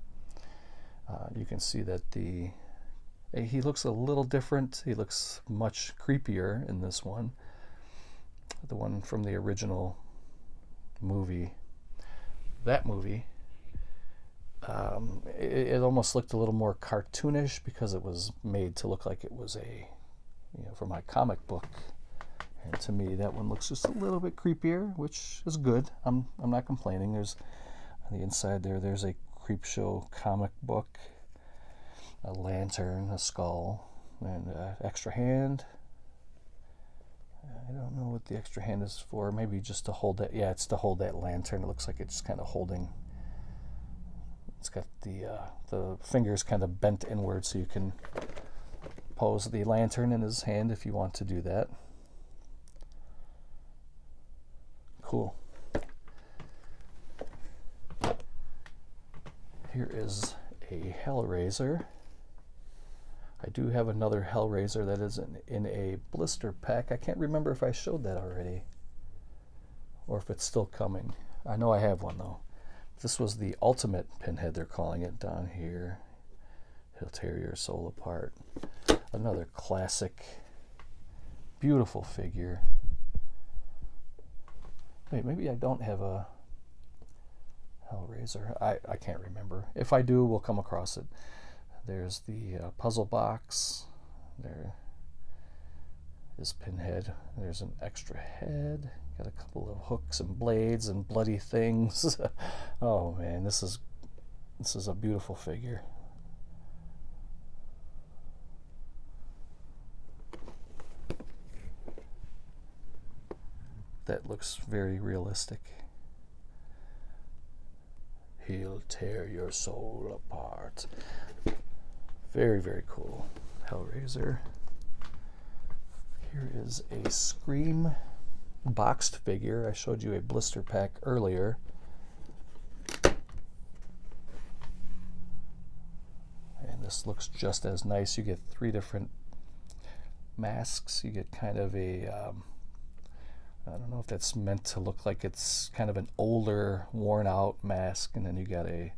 You can see that he looks a little different. He looks much creepier in this one. The one from the original movie. That movie, it almost looked a little more cartoonish because it was made to look like it was for my comic book. And to me, that one looks just a little bit creepier, which is good. I'm not complaining. There's on the inside there's a Creep Show comic book, a lantern, a skull, and an extra hand. I don't know what the extra hand is for. Maybe just to hold that. Yeah, it's to hold that lantern. It looks like it's kind of holding It's got the fingers kind of bent inward so you can pose the lantern in his hand if you want to do that. Cool. Here is a Hellraiser. I do have another Hellraiser that is in a blister pack. I can't remember if I showed that already or if it's still coming. I know I have one though. This was the ultimate Pinhead, they're calling it down here. He'll tear your soul apart. Another classic, beautiful figure. Wait, maybe I don't have a Hellraiser. I can't remember. If I do, we'll come across it. There's the puzzle box. There is Pinhead. There's an extra head. Got a couple of hooks and blades and bloody things. Oh man, this is a beautiful figure. That looks very realistic. He'll tear your soul apart. Very, very cool. Hellraiser. Here is a Scream boxed figure. I showed you a blister pack earlier. And this looks just as nice. You get 3 different masks. You get kind of a I don't know if that's meant to look like it's kind of an older, worn out mask, and then you got a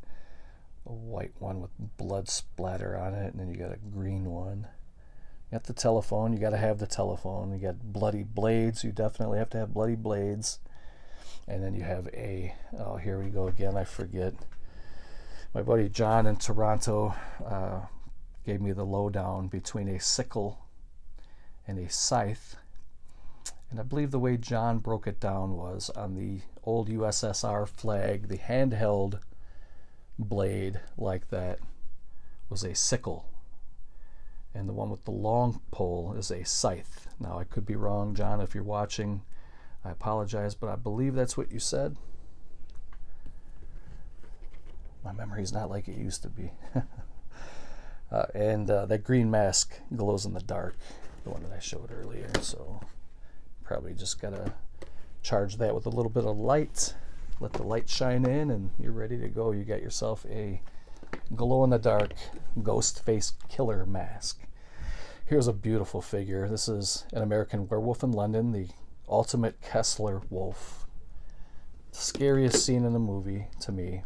white one with blood splatter on it, and then you got a green one. You got the telephone, you got to have the telephone. You got bloody blades, you definitely have to have bloody blades. And then you have oh, here we go again, I forget. My buddy John in Toronto gave me the lowdown between a sickle and a scythe. And I believe the way John broke it down was on the old USSR flag, the handheld blade like that was a sickle. And the one with the long pole is a scythe. Now, I could be wrong, John, if you're watching. I apologize, but I believe that's what you said. My memory's not like it used to be. And that green mask glows in the dark, the one that I showed earlier, so probably just gotta charge that with a little bit of light, let the light shine in, and you're ready to go. You got yourself a glow-in-the-dark ghost face killer mask. Here's a beautiful figure. This is an American Werewolf in London, the ultimate Kessler wolf. Scariest scene in the movie to me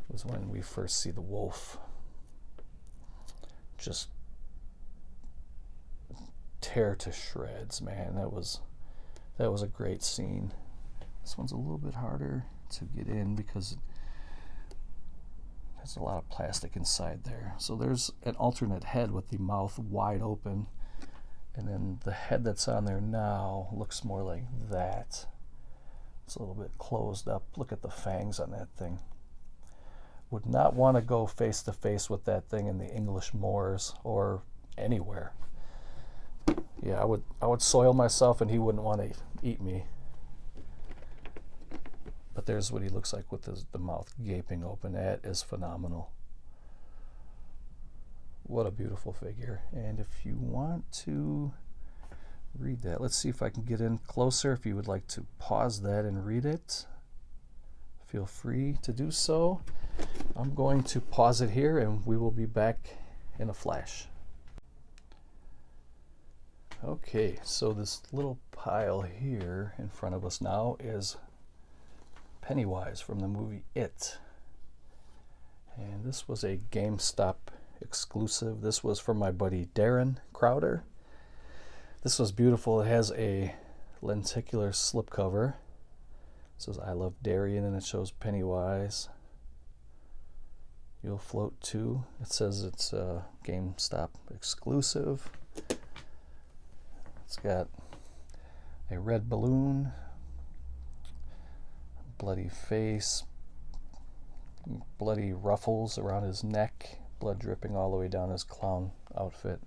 was when we first see the wolf just tear to shreds, man. That was a great scene. This one's a little bit harder to get in because there's a lot of plastic inside there. So there's an alternate head with the mouth wide open, and then the head that's on there now looks more like that. It's a little bit closed up. Look at the fangs on that thing. Would not want to go face to face with that thing in the English moors or anywhere. Yeah, I would soil myself and he wouldn't want to eat me. But there's what he looks like with the mouth gaping open. That is phenomenal. What a beautiful figure. And if you want to read that, let's see if I can get in closer. If you would like to pause that and read it, feel free to do so. I'm going to pause it here and we will be back in a flash. Okay, so this little pile here in front of us now is Pennywise from the movie It. And this was a GameStop exclusive. This was from my buddy Darren Crowder. This was beautiful. It has a lenticular slipcover. It says I love dairy, and then it shows Pennywise. You'll float too. It says it's a GameStop exclusive. It's got a red balloon, bloody face, bloody ruffles around his neck, blood dripping all the way down his clown outfit.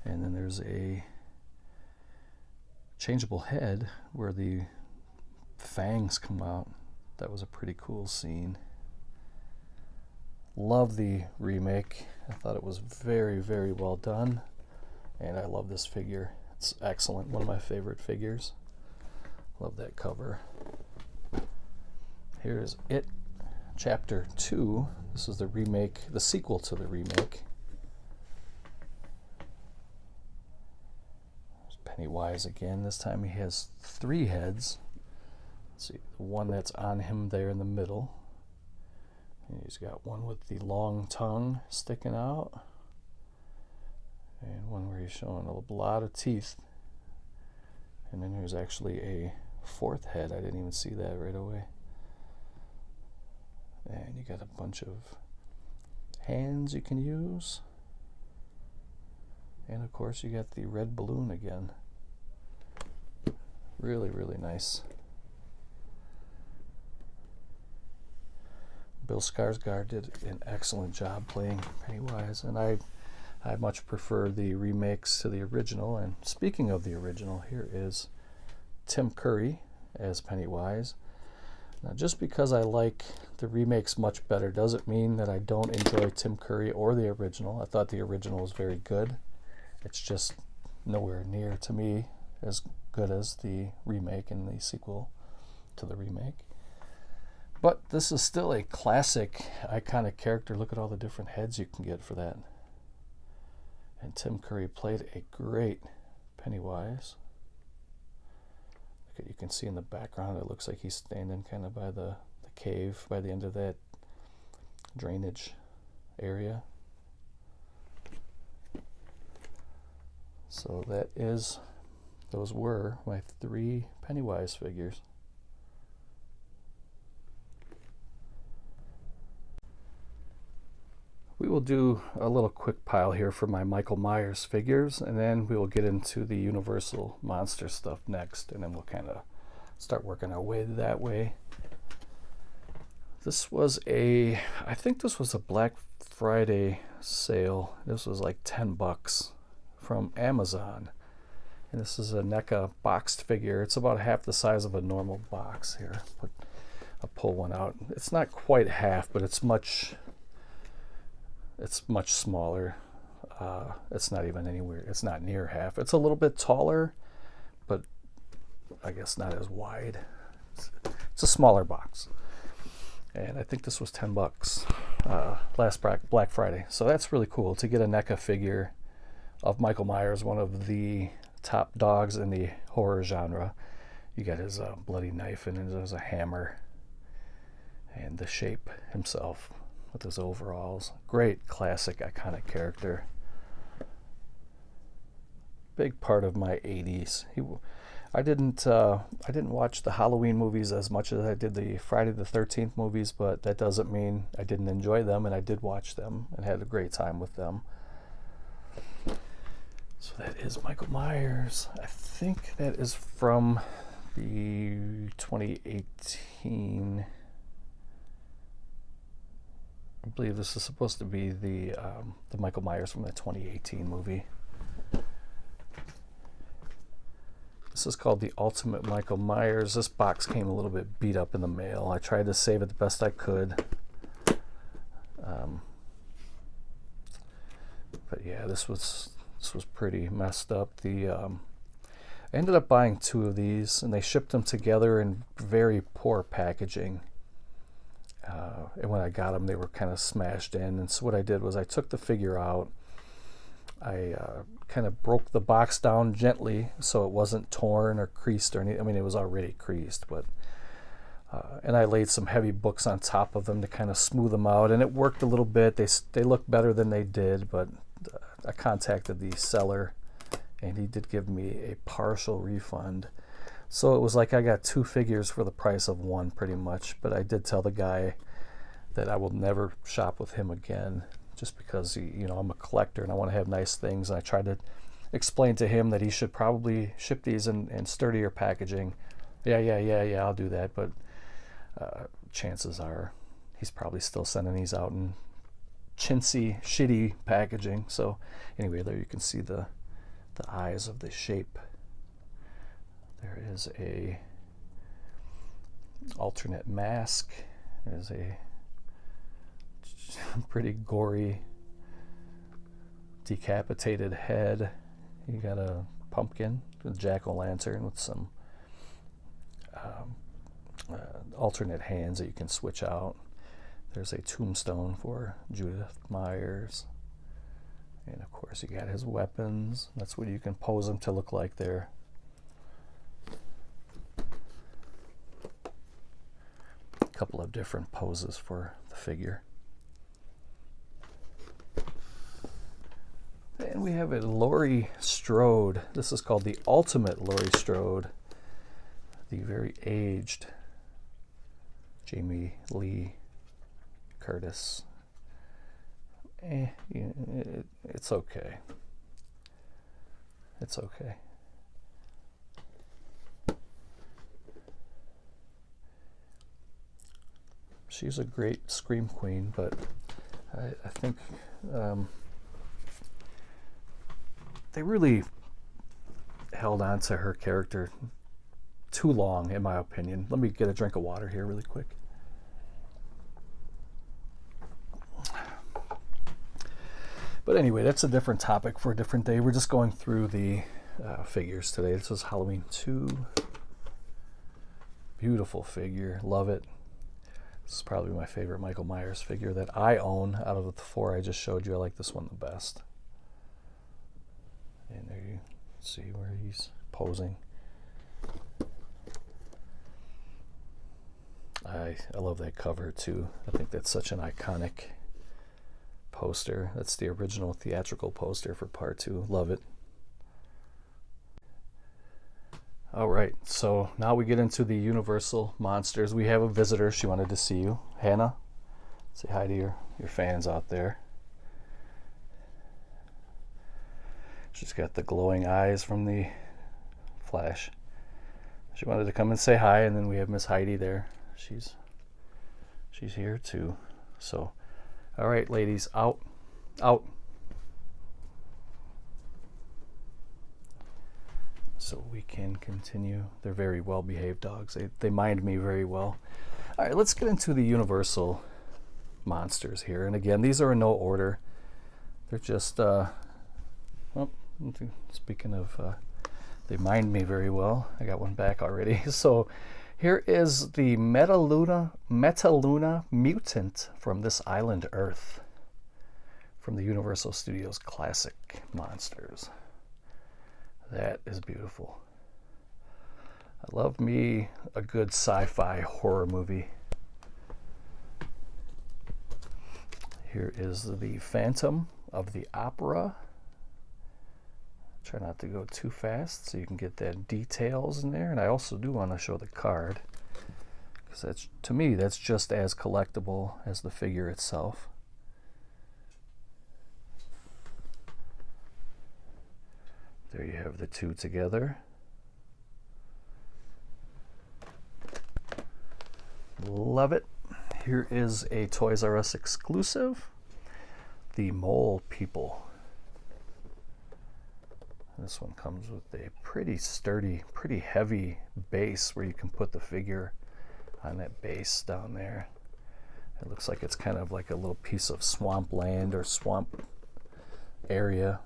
And then there's a changeable head where the fangs come out. That was a pretty cool scene. love the remake. I thought it was very, very well done, and I love this figure. It's excellent. One of my favorite figures. Love that cover. Here's It Chapter 2. This is the remake, the sequel to the remake. There's Pennywise again. This time he has 3 heads. Let's see, the one that's on him there in the middle. And he's got one with the long tongue sticking out, and one where he's showing a lot of teeth. And then there's actually a 4th head. I didn't even see that right away. And you got a bunch of hands you can use. And of course you got the red balloon again. Really, really nice. Bill Skarsgård did an excellent job playing Pennywise, and I much prefer the remakes to the original. And speaking of the original, here is Tim Curry as Pennywise. Now, just because I like the remakes much better doesn't mean that I don't enjoy Tim Curry or the original. I thought the original was very good. It's just nowhere near, to me, as good as the remake and the sequel to the remake. But this is still a classic, iconic character. Look at all the different heads you can get for that. And Tim Curry played a great Pennywise. Look at, you can see in the background, it looks like he's standing kind of by the cave, by the end of that drainage area. So those were my 3 Pennywise figures. We will do a little quick pile here for my Michael Myers figures, and then we will get into the Universal Monster stuff next, and then we'll kind of start working our way that way. This was I think this was a Black Friday sale. This was like $10 from Amazon. And this is a NECA boxed figure. It's about half the size of a normal box here. I'll pull one out. It's not quite half, but it's much smaller. It's not even anywhere. It's not near half. It's a little bit taller, but I guess not as wide. It's a smaller box. And I think this was $10 last Black Friday. So that's really cool to get a NECA figure of Michael Myers, one of the top dogs in the horror genre. You got his bloody knife, and there's a hammer, and the Shape himself with his overalls. Great classic iconic character. Big part of my 80s. I didn't watch the Halloween movies as much as I did the Friday the 13th movies, but that doesn't mean I didn't enjoy them, and I did watch them and had a great time with them. So that is Michael Myers. I think that is from the 2018. I believe this is supposed to be the Michael Myers from the 2018 movie. This is called the Ultimate Michael Myers. This box came a little bit beat up in the mail. I tried to save it the best I could. But yeah, this was pretty messed up. I ended up buying 2 of these, and they shipped them together in very poor packaging. And when I got them, they were kind of smashed in. And so what I did was I took the figure out. I kind of broke the box down gently so it wasn't torn or creased or anything. I mean, it was already creased, but and I laid some heavy books on top of them to kind of smooth them out, and it worked a little bit. They looked better than they did, but I contacted the seller, and he did give me a partial refund. So it was like I got 2 figures for the price of 1, pretty much. But I did tell the guy that I will never shop with him again, just because I'm a collector and I want to have nice things. And I tried to explain to him that he should probably ship these in sturdier packaging. Yeah, I'll do that. But chances are he's probably still sending these out in chintzy, shitty packaging. So anyway, there you can see the eyes of the Shape. There is a alternate mask. There's a pretty gory, decapitated head. You got a pumpkin, a jack-o'-lantern with some alternate hands that you can switch out. There's a tombstone for Judith Myers. And of course you got his weapons. That's what you can pose them to look like there. A couple of different poses for the figure. And we have a Laurie Strode. This is called the Ultimate Laurie Strode. The very aged Jamie Lee Curtis. It's okay. It's okay. She's a great scream queen, but I think they really held on to her character too long, in my opinion. Let me get a drink of water here really quick. But anyway, that's a different topic for a different day. We're just going through the figures today. This is Halloween 2. Beautiful figure. Love it. This is probably my favorite Michael Myers figure that I own. Out of the 4 I just showed you, I like this one the best. And there you see where he's posing. I love that cover too. I think that's such an iconic poster. That's the original theatrical poster for part 2. Love it. Alright, so now we get into the Universal Monsters. We have a visitor. She wanted to see you. Hannah, say hi to your fans out there. She's got the glowing eyes from the flash. She wanted to come and say hi, and then we have Miss Heidi there. She's here too. So, all right, ladies, out. So we can continue. They're very well-behaved dogs. They mind me very well. All right, let's get into the Universal Monsters here. And again, these are in no order. They're just, speaking of, they mind me very well. I got one back already. So here is the Metaluna Mutant from This Island Earth from the Universal Studios Classic Monsters. That is beautiful. I love me a good sci-fi horror movie. Here is the Phantom of the Opera. Try not to go too fast so you can get that details in there. And I also do want to show the card, because that's, to me, that's just as collectible as the figure itself. There you have the two together. Love it. Here is a Toys R Us exclusive, the Mole People. This one comes with a pretty sturdy, pretty heavy base where you can put the figure on that base down there. It looks like it's kind of like a little piece of swamp land or swamp area.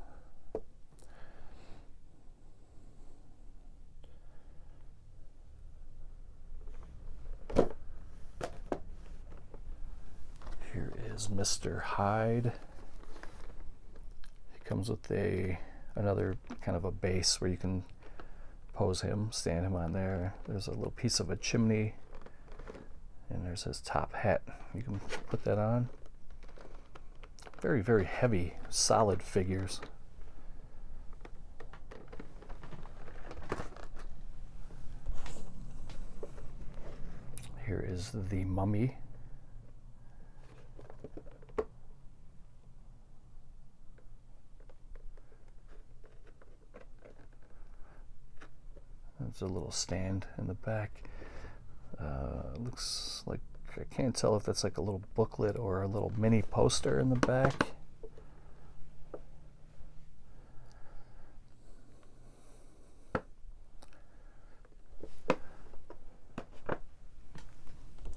Here is Mr. Hyde. He comes with another kind of a base where you can pose him, stand him on there. There's a little piece of a chimney, and there's his top hat. You can put that on. Very, very heavy, solid figures. Here is the Mummy. There's a little stand in the back. Looks like, I can't tell if that's like a little booklet or a little mini poster in the back.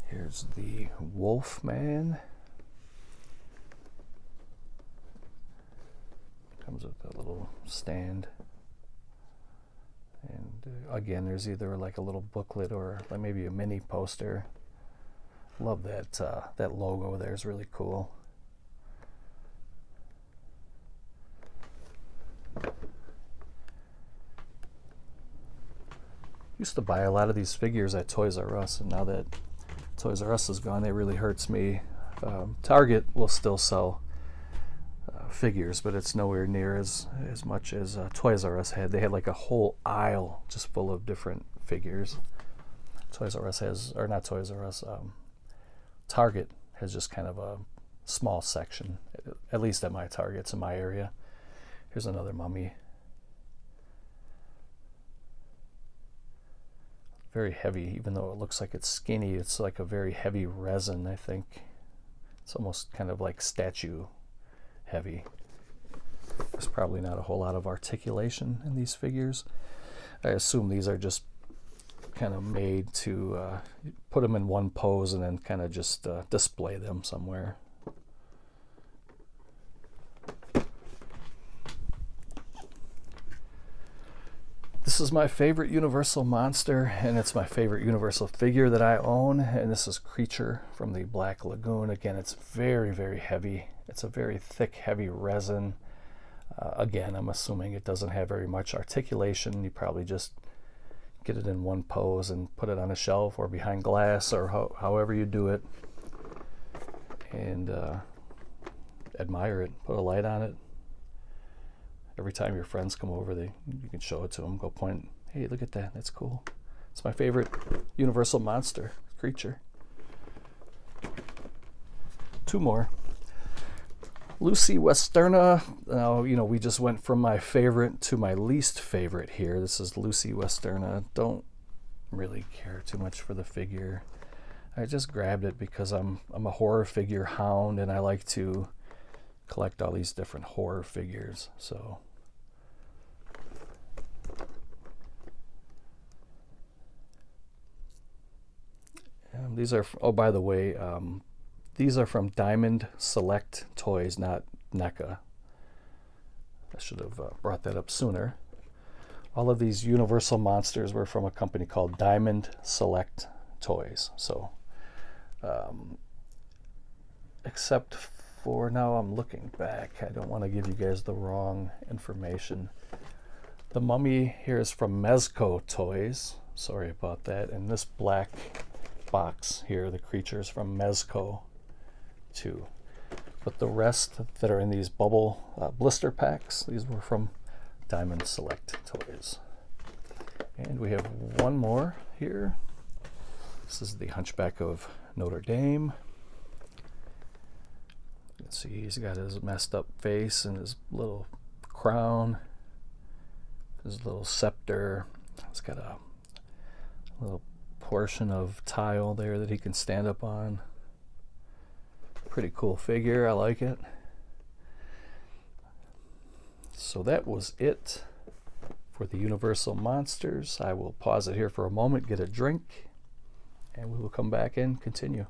Here's the Wolfman. little stand. And again, there's either like a little booklet or like maybe a mini poster. Love that that logo there is really cool. Used to buy a lot of these figures at Toys R Us, and now that Toys R Us is gone, it really hurts me. Target will still sell figures, but it's nowhere near as much as Toys R Us had. They had like a whole aisle just full of different figures. Toys R Us has, or not Toys R Us, Target has just kind of a small section, at least at my Targets in my area. Here's another mummy. Very heavy, even though it looks like it's skinny, it's like a very heavy resin, I think. It's almost kind of like statue heavy. There's probably not a whole lot of articulation in these figures. I assume these are just kind of made to put them in one pose and then kind of just display them somewhere. This is my favorite Universal monster, and it's my favorite Universal figure that I own, and this is Creature from the Black Lagoon. Again, it's very, very heavy. It's a very thick, heavy resin. Again, I'm assuming it doesn't have very much articulation. You probably just get it in one pose and put it on a shelf or behind glass, or however you do it, and admire it, put a light on it. Every time your friends come over, you can show it to them, go point, hey, look at that, that's cool. It's my favorite Universal monster, Creature. Two more. Lucy Westerna. Now, you know, we just went from my favorite to my least favorite here. This is Lucy Westerna. Don't really care too much for the figure. I just grabbed it because I'm a horror figure hound, and I like to collect all these different horror figures. So these are, oh, by the way, these are from Diamond Select Toys, not NECA. I should have brought that up sooner. All of these Universal monsters were from a company called Diamond Select Toys. So except for, now I'm looking back, I don't want to give you guys the wrong information. The mummy here is from Mezco Toys. Sorry about that. And this black box here, the creatures from Mezco too. But the rest that are in these bubble blister packs, these were from Diamond Select Toys. And we have one more here. This is the Hunchback of Notre Dame. You can see he's got his messed up face and his little crown, his little scepter. He's got a little portion of tile there that he can stand up on. Pretty cool figure, I like it. So that was it for the Universal Monsters. I will pause it here for a moment, get a drink, and we will come back and continue.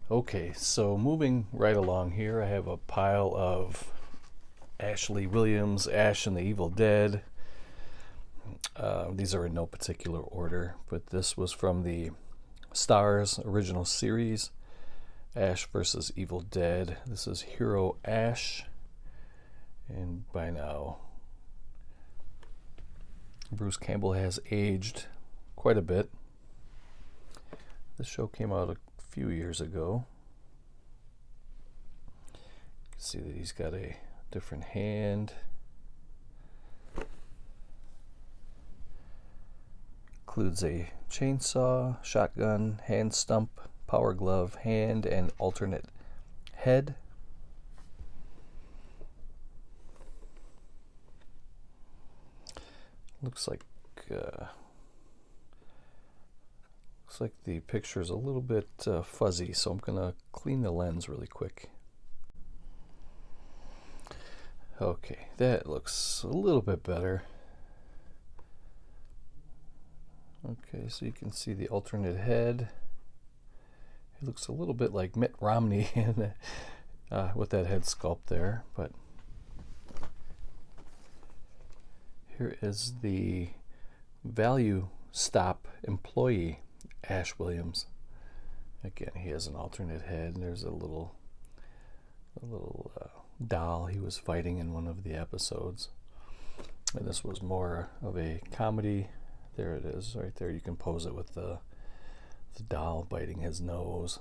Okay, so moving right along here, I have a pile of Ashley Williams, Ash and the Evil Dead. These are in no particular order, but this was from the Stars original series, Ash versus Evil Dead. This is Hero Ash, and by now Bruce Campbell has aged quite a bit. This show came out a few years ago. You can see that he's got a different hand. Includes a chainsaw, shotgun, hand stump, power glove, hand, and alternate head. Looks like the picture's a little bit fuzzy, so I'm gonna clean the lens really quick. Okay, that looks a little bit better. Okay, so you can see the alternate head. It looks a little bit like Mitt Romney with that head sculpt there, but Here is the Value Stop employee, Ash Williams. Again, he has an alternate head, and there's a little doll he was fighting in one of the episodes. And this was more of a comedy. There it is, right there. You can pose it with the doll biting his nose.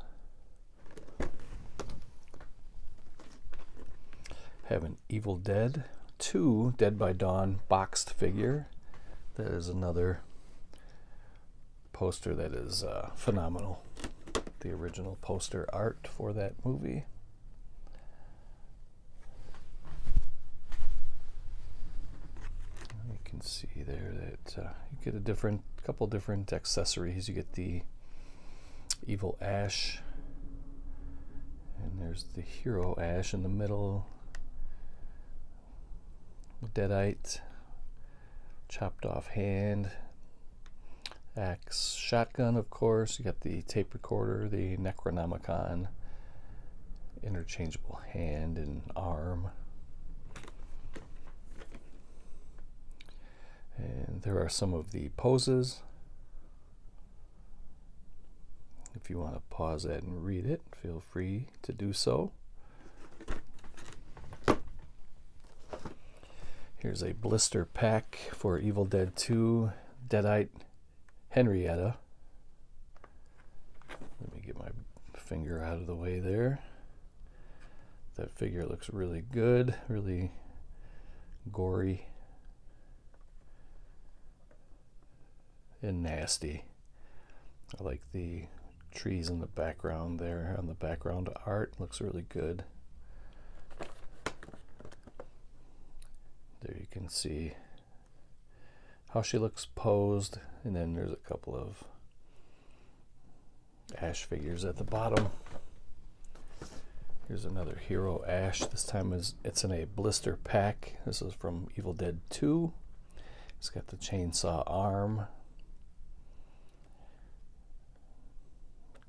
Have an Evil Dead 2 Dead by Dawn boxed figure. That is another poster that is phenomenal. The original poster art for that movie. You can see there that you get a couple different accessories. You get the Evil Ash, and there's the Hero Ash in the middle. Deadite, chopped off hand, axe, shotgun, of course. You got the tape recorder, the Necronomicon, interchangeable hand and arm. And there are some of the poses. If you want to pause that and read it, feel free to do so. Here's a blister pack for Evil Dead 2 Deadite Henrietta. Let me get my finger out of the way there. That figure looks really good, really gory and nasty. I like the trees in the background there on the background art. Looks really good. There you can see how she looks posed, and then there's a couple of Ash figures at the bottom. Here's another Hero Ash. This time it's in a blister pack. This is from Evil Dead 2. It's got the chainsaw arm.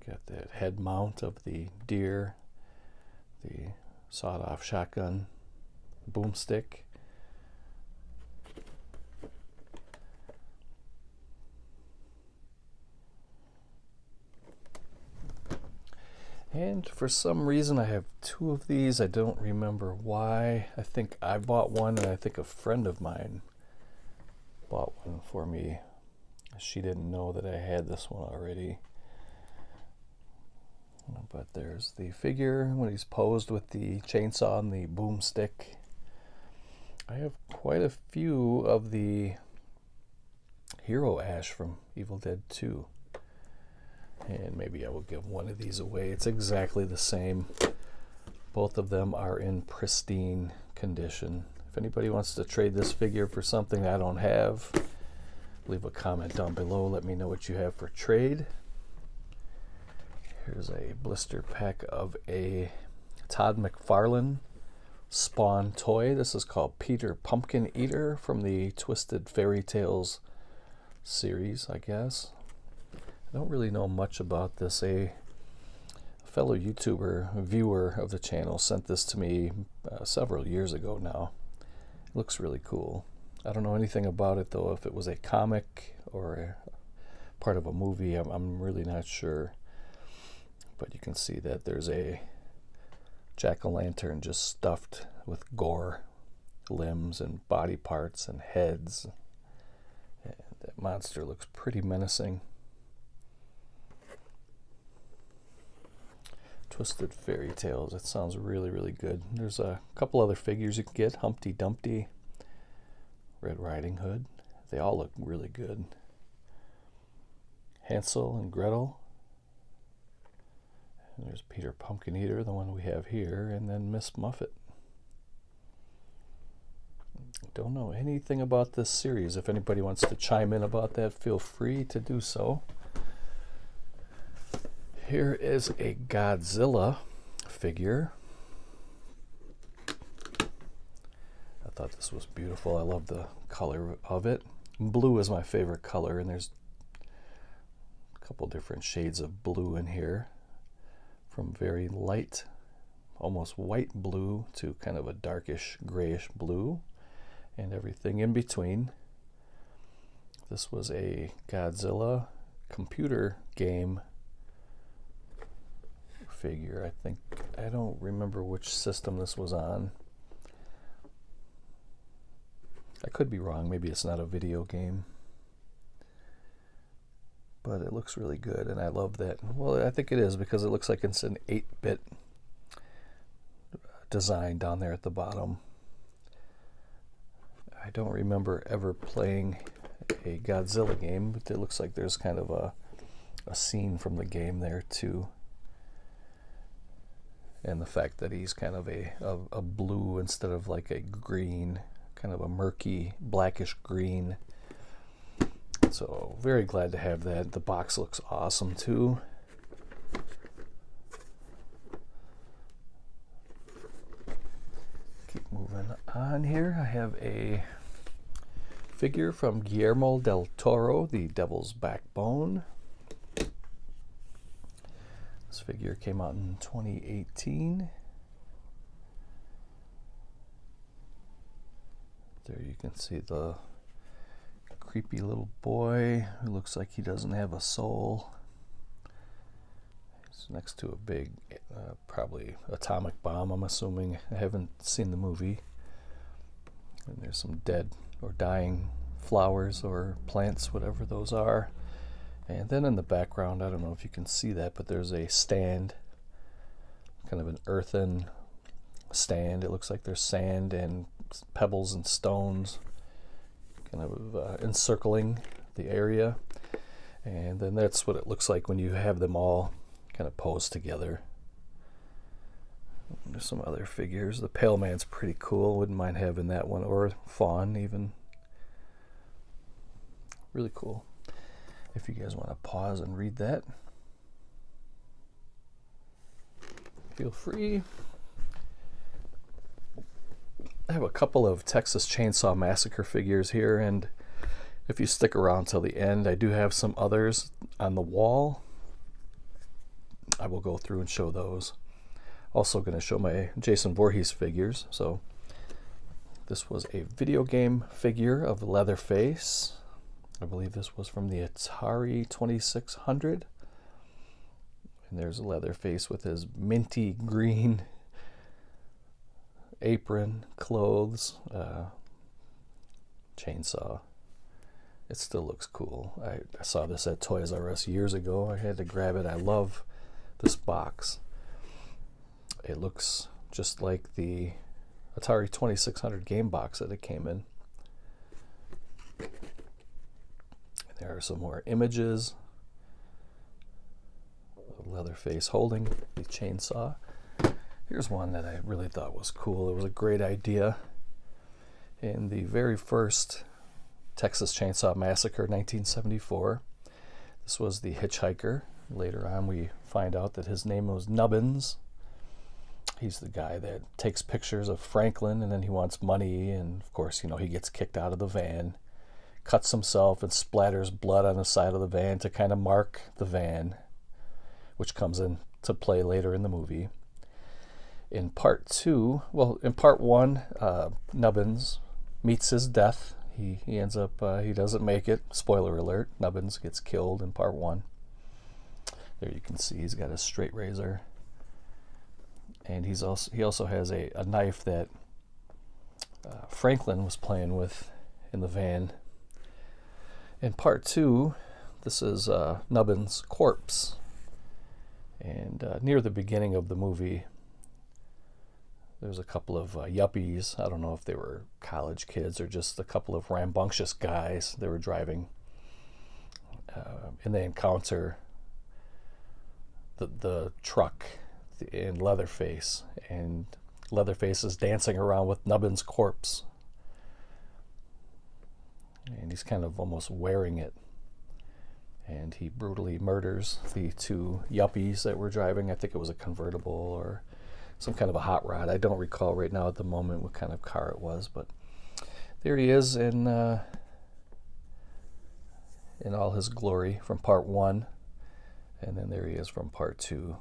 Got that head mount of the deer, the sawed-off shotgun, boomstick. And for some reason I have two of these. I don't remember why. I think I bought one, and I think a friend of mine bought one for me. She didn't know that I had this one already. But there's the figure when he's posed with the chainsaw and the boomstick. I have quite a few of the Hero Ash from Evil Dead 2. And maybe I will give one of these away. It's exactly the same. Both of them are in pristine condition. If anybody wants to trade this figure for something I don't have, leave a comment down below. Let me know what you have for trade. Here's a blister pack of a Todd McFarlane Spawn toy. This is called Peter Pumpkin Eater from the Twisted Fairy Tales series, I guess. I don't really know much about this. A fellow YouTuber, a viewer of the channel, sent this to me several years ago now. It looks really cool. I don't know anything about it, though, if it was a comic or a part of a movie. I'm really not sure. But you can see that there's a jack-o'-lantern just stuffed with gore, limbs and body parts and heads. And that monster looks pretty menacing. Twisted Fairy Tales. It sounds really, really good. There's a couple other figures you can get. Humpty Dumpty, Red Riding Hood. They all look really good. Hansel and Gretel. And there's Peter Pumpkin Eater, the one we have here, and then Miss Muffet. Don't know anything about this series. If anybody wants to chime in about that, feel free to do so. Here is a Godzilla figure. I thought this was beautiful. I love the color of it. Blue is my favorite color, and there's a couple different shades of blue in here. From very light, almost white blue to kind of a darkish grayish blue, and everything in between. This was a Godzilla computer game figure. I don't remember which system this was on. I could be wrong. Maybe it's not a video game. But it looks really good, and I love that. Well, I think it is, because it looks like it's an 8-bit design down there at the bottom. I don't remember ever playing a Godzilla game, but it looks like there's kind of a scene from the game there too. And the fact that he's kind of a blue instead of like a green, kind of a murky blackish green. So very glad to have that. The box looks awesome too. Keep moving on here. I have a figure from Guillermo del Toro, The Devil's Backbone. This figure came out in 2018. There you can see the creepy little boy who looks like he doesn't have a soul. He's next to a big, probably atomic bomb, I'm assuming. I haven't seen the movie. And there's some dead or dying flowers or plants, whatever those are. And then in the background, I don't know if you can see that, but there's a stand, kind of an earthen stand. It looks like there's sand and pebbles and stones kind of encircling the area. And then that's what it looks like when you have them all kind of posed together. There's some other figures. The Pale Man's pretty cool. Wouldn't mind having that one, or Fawn even. Really cool. If you guys want to pause and read that, feel free. I have a couple of Texas Chainsaw Massacre figures here, and if you stick around till the end, I do have some others on the wall. I will go through and show those. Also going to show my Jason Voorhees figures. So this was a video game figure of Leatherface. I believe this was from the Atari 2600. And there's Leatherface with his minty green apron, clothes, chainsaw. It still looks cool. I saw this at Toys R Us years ago. I had to grab it. I love this box. It looks just like the Atari 2600 game box that it came in. There are some more images of Leatherface holding the chainsaw. Here's one that I really thought was cool. It was a great idea. In the very first Texas Chainsaw Massacre, 1974, this was the hitchhiker. Later on, we find out that his name was Nubbins. He's the guy that takes pictures of Franklin, and then he wants money, and of course, you know, he gets kicked out of the van, cuts himself and splatters blood on the side of the van to kind of mark the van, which comes into play later in the movie. In part two, well, in part one, Nubbins meets his death. He ends up, he doesn't make it. Spoiler alert, Nubbins gets killed in part one. There you can see he's got a straight razor. And he also has a knife that Franklin was playing with in the van. In part two, this is Nubbins' corpse. And near the beginning of the movie, there's a couple of yuppies. I don't know if they were college kids or just a couple of rambunctious guys. They were driving, and they encounter the truck in Leatherface, and Leatherface is dancing around with Nubbins' corpse, and he's kind of almost wearing it. And he brutally murders the two yuppies that were driving. I think it was a convertible or some kind of a hot rod. I don't recall right now at the moment what kind of car it was, but there he is in all his glory from part one, and then there he is from part two.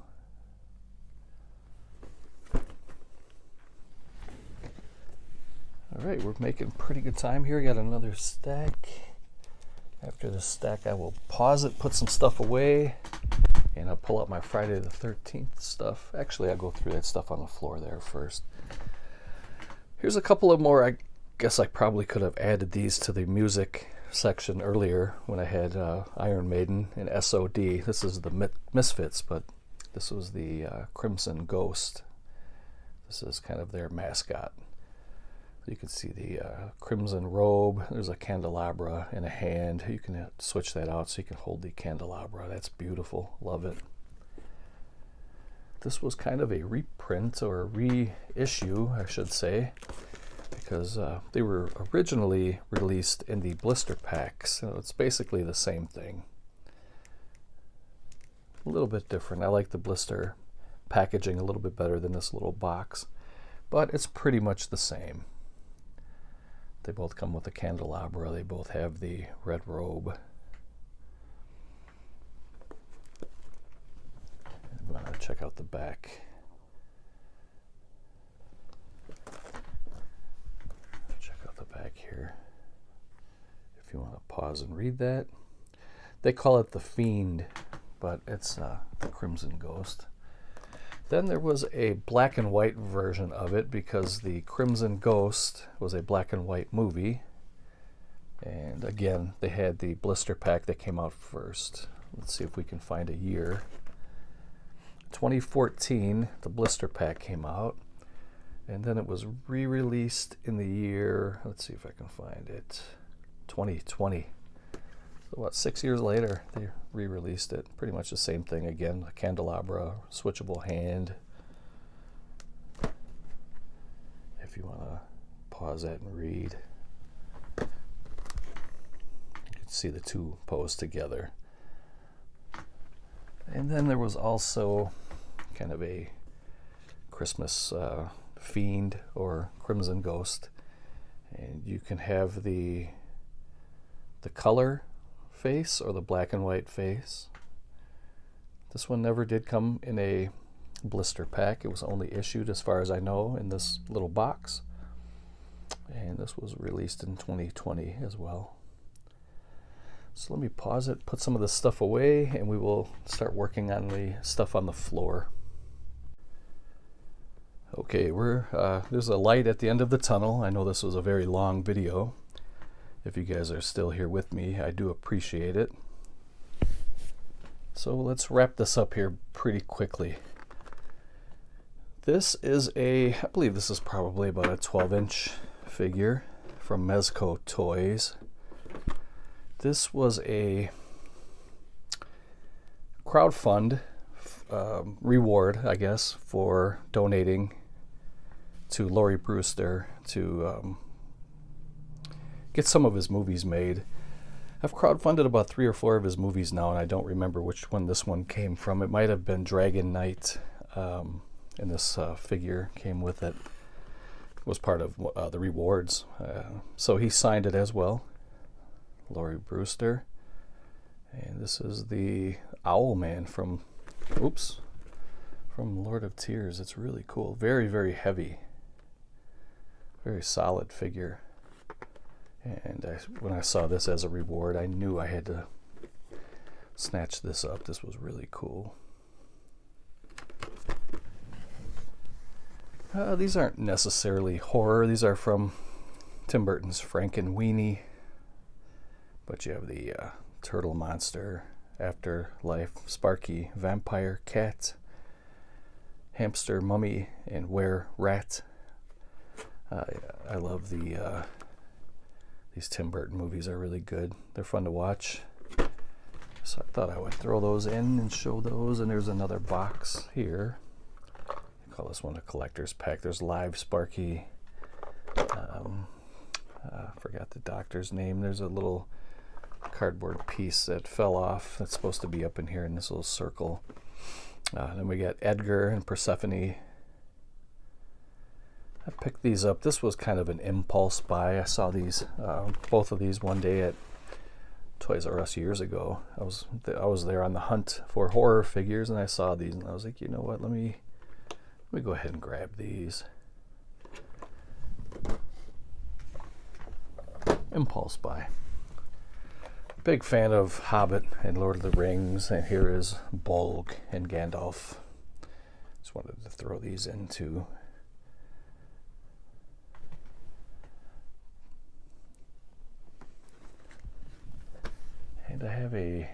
All right, we're making pretty good time here. Got another stack After this stack, I will pause it, put some stuff away, and I'll pull out my Friday the 13th stuff. Actually, I'll go through that stuff on the floor there first. Here's a couple of more. I guess I probably could have added these to the music section earlier when I had Iron Maiden and SOD. This is the Misfits, but this was the Crimson Ghost. This is kind of their mascot. You can see the crimson robe. There's a candelabra in a hand. You can switch that out so you can hold the candelabra. That's beautiful. Love it. This was kind of a reprint or a reissue, I should say, because they were originally released in the blister packs. So it's basically the same thing. A little bit different. I like the blister packaging a little bit better than this little box, but it's pretty much the same. They both come with a candelabra. They both have the red robe. I'm going to check out the back. Check out the back here. If you want to pause and read that. They call it the Fiend, but it's the Crimson Ghost. Then there was a black and white version of it because the Crimson Ghost was a black and white movie. And again, they had the blister pack that came out first. Let's see if we can find a year. 2014, the blister pack came out. And then it was re-released in the year, let's see if I can find it, 2020. So about 6 years later, they re-released it. Pretty much the same thing again. A candelabra, switchable hand. If you want to pause that and read, you can see the two posed together. And then there was also kind of a Christmas Fiend or Crimson Ghost. And you can have the color face or the black and white face. This one never did come in a blister pack. It was only issued, as far as I know, in this little box. And this was released in 2020 as well. So let me pause it, put some of this stuff away, and we will start working on the stuff on the floor. Okay, there's a light at the end of the tunnel. I know this was a very long video. If you guys are still here with me, I do appreciate it. So let's wrap this up here pretty quickly. This is I believe this is probably about a 12-inch figure from Mezco Toys. This was a crowdfund reward, I guess, for donating to Laurie Brewster to get some of his movies made. I've crowdfunded about 3 or 4 of his movies now, and I don't remember which one this one came from. It might have been Dragon Knight, and this figure came with it. It was part of the rewards. So he signed it as well, Laurie Brewster. And this is the Owl Man from Lord of Tears. It's really cool. Very, very heavy. Very solid figure. And when I saw this as a reward, I knew I had to snatch this up. This was really cool. These aren't necessarily horror. These are from Tim Burton's Frankenweenie. But you have the turtle monster, afterlife, Sparky, vampire, cat, hamster, mummy, and were-rat. I love these Tim Burton movies are really good. They're fun to watch. So I thought I would throw those in and show those. And there's another box here. I call this one a collector's pack. There's live Sparky. Forgot the doctor's name. There's a little cardboard piece that fell off that's supposed to be up in here in this little circle. Then we got Edgar and Persephone. I picked these up. This was kind of an impulse buy. I saw these, both of these one day at Toys R Us years ago. I was there on the hunt for horror figures, and I saw these, and I was like, you know what? Let me go ahead and grab these. Impulse buy. Big fan of Hobbit and Lord of the Rings, and here is Bolg and Gandalf. Just wanted to throw these in too. And I have a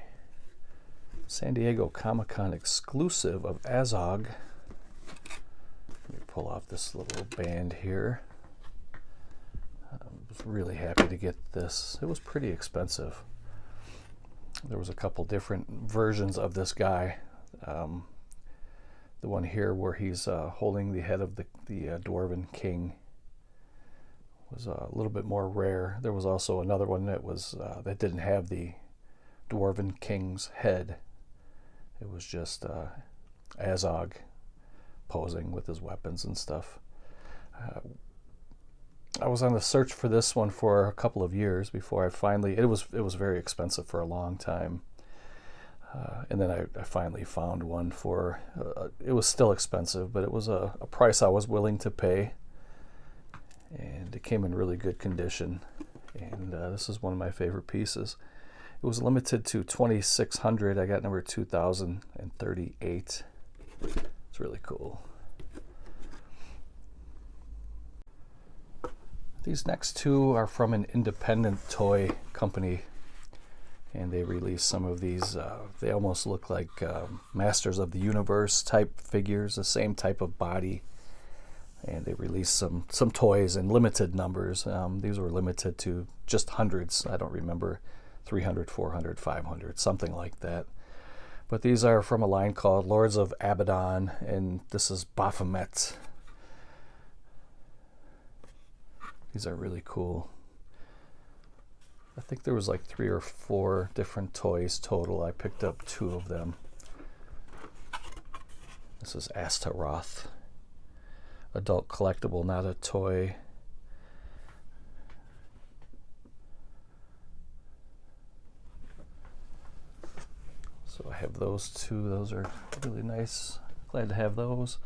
San Diego Comic-Con exclusive of Azog. Let me pull off this little band here. I was really happy to get this. It was pretty expensive. There was a couple different versions of this guy. The one here where he's holding the head of the Dwarven King was a little bit more rare. There was also another one that was that didn't have the Dwarven King's head. It was just Azog posing with his weapons and stuff. I was on the search for this one for a couple of years before I finally, it was very expensive for a long time. And then I finally found one for, it was still expensive, but it was a price I was willing to pay. And it came in really good condition. And this is one of my favorite pieces. It was limited to 2,600. I got number 2038. It's really cool. These next two are from an independent toy company, and they released some of these. They almost look like Masters of the Universe type figures, the same type of body. And they released some toys in limited numbers. These were limited to just hundreds. I don't remember, 300, 400, 500, something like that. But these are from a line called Lords of Abaddon, and this is Baphomet. These are really cool. I think there was like 3 or 4 different toys total. I picked up 2 of them. This is Astaroth. Adult collectible, not a toy. So I have those 2. Those are really nice. Glad to have those.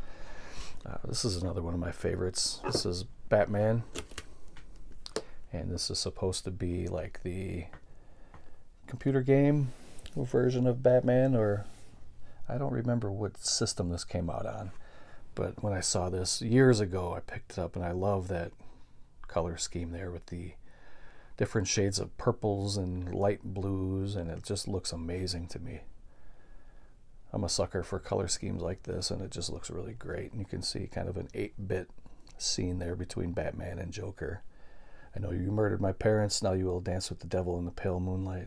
This is another one of my favorites. This is Batman. And this is supposed to be like the computer game version of Batman, or I don't remember what system this came out on. But when I saw this years ago, I picked it up, and I love that color scheme there with the different shades of purples and light blues, and it just looks amazing to me. I'm a sucker for color schemes like this, and it just looks really great. And you can see kind of an 8-bit scene there between Batman and Joker. I know you murdered my parents, now you will dance with the devil in the pale moonlight.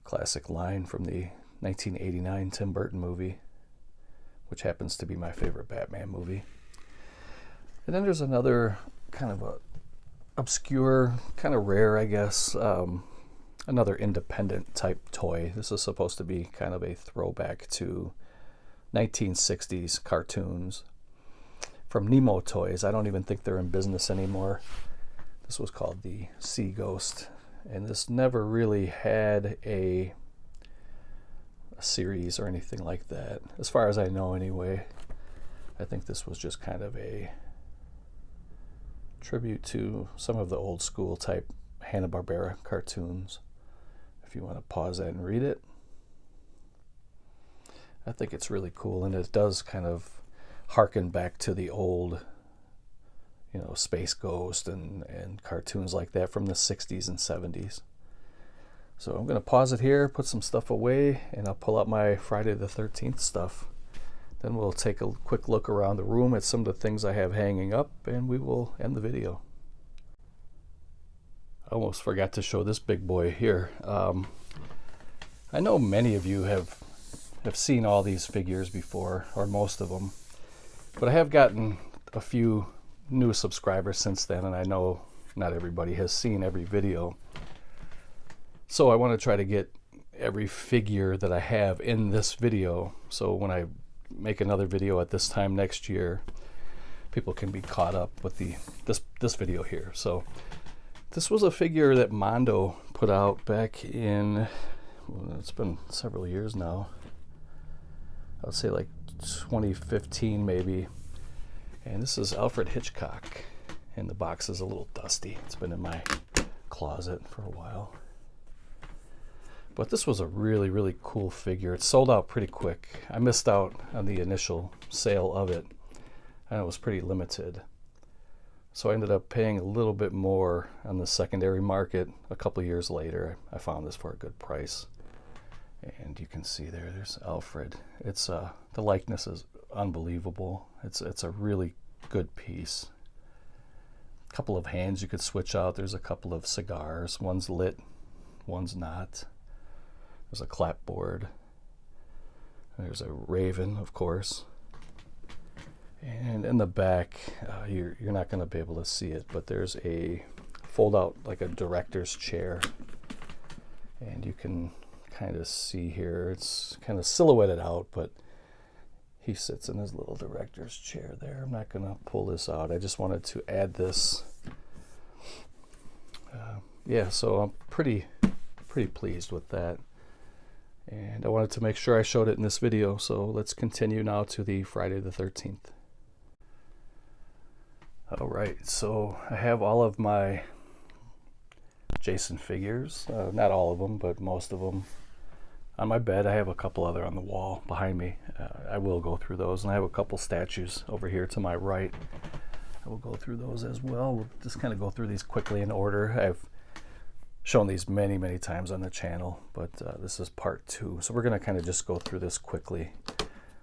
Classic line from the 1989 Tim Burton movie, which happens to be my favorite Batman movie. And then there's another kind of a obscure, kind of rare, I guess, another independent type toy. This is supposed to be kind of a throwback to 1960s cartoons. From Nemo Toys. I don't even think they're in business anymore. This was called the Sea Ghost, and this never really had a series or anything like that, as far as I know anyway. I think this was just kind of a tribute to some of the old school type Hanna-Barbera cartoons. If you want to pause that and read it. I think it's really cool, and it does kind of harken back to the old, Space Ghost and cartoons like that from the 60s and 70s. So I'm going to pause it here, put some stuff away, and I'll pull out my Friday the 13th stuff. Then we'll take a quick look around the room at some of the things I have hanging up, and we will end the video. I almost forgot to show this big boy here. I know many of you have seen all these figures before, or most of them. But I have gotten a few new subscribers since then, and I know not everybody has seen every video. So I want to try to get every figure that I have in this video, so when I make another video at this time next year, people can be caught up with this video here. So this was a figure that Mondo put out back in, well, it's been several years now. I would say like 2015 maybe, and this is Alfred Hitchcock, And the box is a little dusty. It's been in my closet for a while. But this was a really, really cool figure. It sold out pretty quick. I missed out on the initial sale of it, and it was pretty limited. So I ended up paying a little bit more on the secondary market a couple years later. I found this for a good price. And you can see there's Alfred. It's the likeness is unbelievable. It's a really good piece. A couple of hands you could switch out. There's a couple of cigars. One's lit, one's not. There's a clapboard. There's a raven, of course. And in the back, you're not going to be able to see it, but there's a fold out, like a director's chair. And you can kind of see here, it's kind of silhouetted out, but he sits in his little director's chair there. I'm not going to pull this out. I just wanted to add this. Yeah, so I'm pretty pleased with that. And I wanted to make sure I showed it in this video, so let's continue now to the Friday the 13th. Alright, so I have all of my Jason figures, not all of them, but most of them on my bed. I have a couple other on the wall behind me. I will go through those, and I have a couple statues over here to my right. I will go through those as well. We'll just kind of go through these quickly in order. I've shown these many times on the channel, but this is part 2. So we're going to kind of just go through this quickly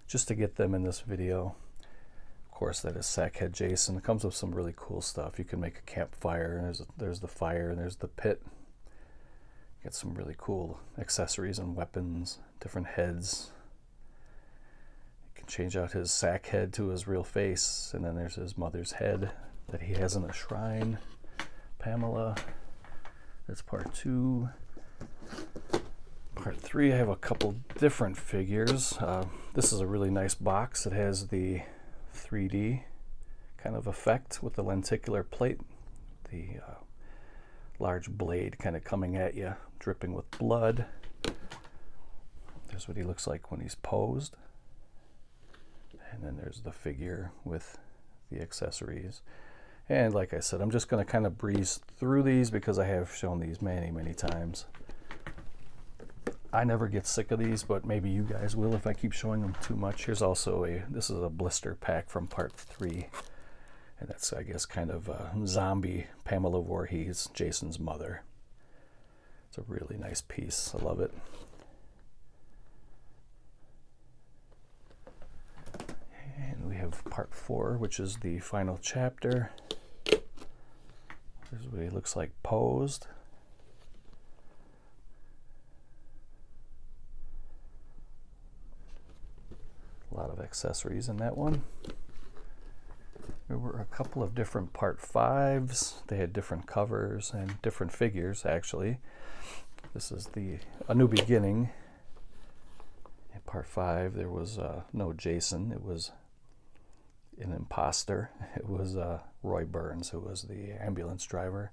just to get them in this video. Of course, that is Sackhead Jason. It comes with some really cool stuff. You can make a campfire, and there's the fire, and there's the pit. Get some really cool accessories and weapons, different heads. You can change out his sack head to his real face, and then there's his mother's head that he has in a shrine. Pamela. That's part 2. Part 3, I have a couple different figures. This is a really nice box. It has the 3D kind of effect with the lenticular plate. The large blade kind of coming at you, dripping with blood. There's what he looks like when he's posed. And then there's the figure with the accessories. And like I said, I'm just going to kind of breeze through these because I have shown these many times. I never get sick of these, but maybe you guys will if I keep showing them too much. Here's also this is a blister pack from part 3. And that's, I guess, kind of zombie Pamela Voorhees, Jason's mother. It's a really nice piece. I love it. And we have part 4, which is the final chapter. Here's what he looks like posed. A lot of accessories in that one. There were a couple of different part 5s. They had different covers and different figures, actually. This is A New Beginning. In part 5, there was no Jason. It was an imposter. It was Roy Burns, who was the ambulance driver.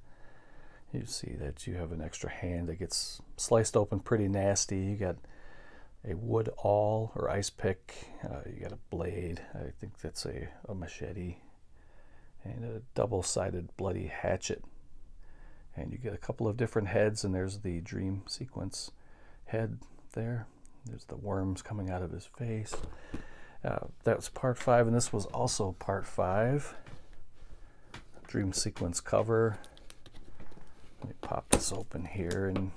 You see that you have an extra hand that gets sliced open pretty nasty. You got a wood awl or ice pick. You got a blade. I think that's a machete. And a double-sided bloody hatchet. And you get a couple of different heads, and there's the dream sequence head there. There's the worms coming out of his face. That was part 5, and this was also part 5. Dream sequence cover. Let me pop this open here, and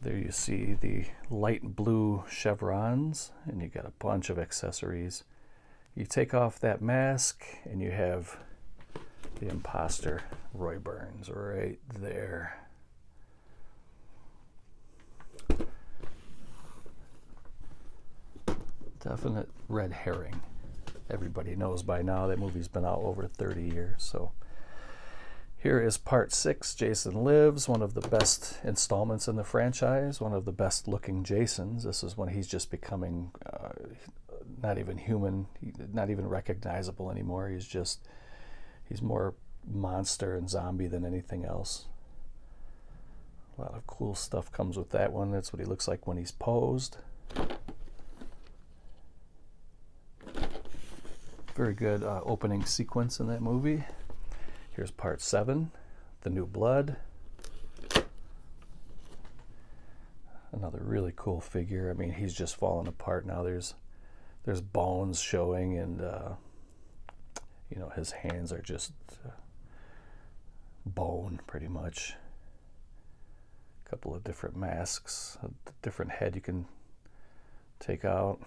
there you see the light blue chevrons, and you got a bunch of accessories. You take off that mask, and you have the imposter, Roy Burns, right there. Definite red herring. Everybody knows by now that movie's been out over 30 years. So here is part 6, Jason Lives, one of the best installments in the franchise, one of the best looking Jasons. This is when he's just becoming not even human, not even recognizable anymore. He's more monster and zombie than anything else. A lot of cool stuff comes with that one. That's what he looks like when he's posed. Very good opening sequence in that movie. Here's part 7, The New Blood. Another really cool figure. I mean, he's just falling apart now. There's bones showing, and you know, his hands are just bone pretty much. A couple of different masks, a different head you can take out.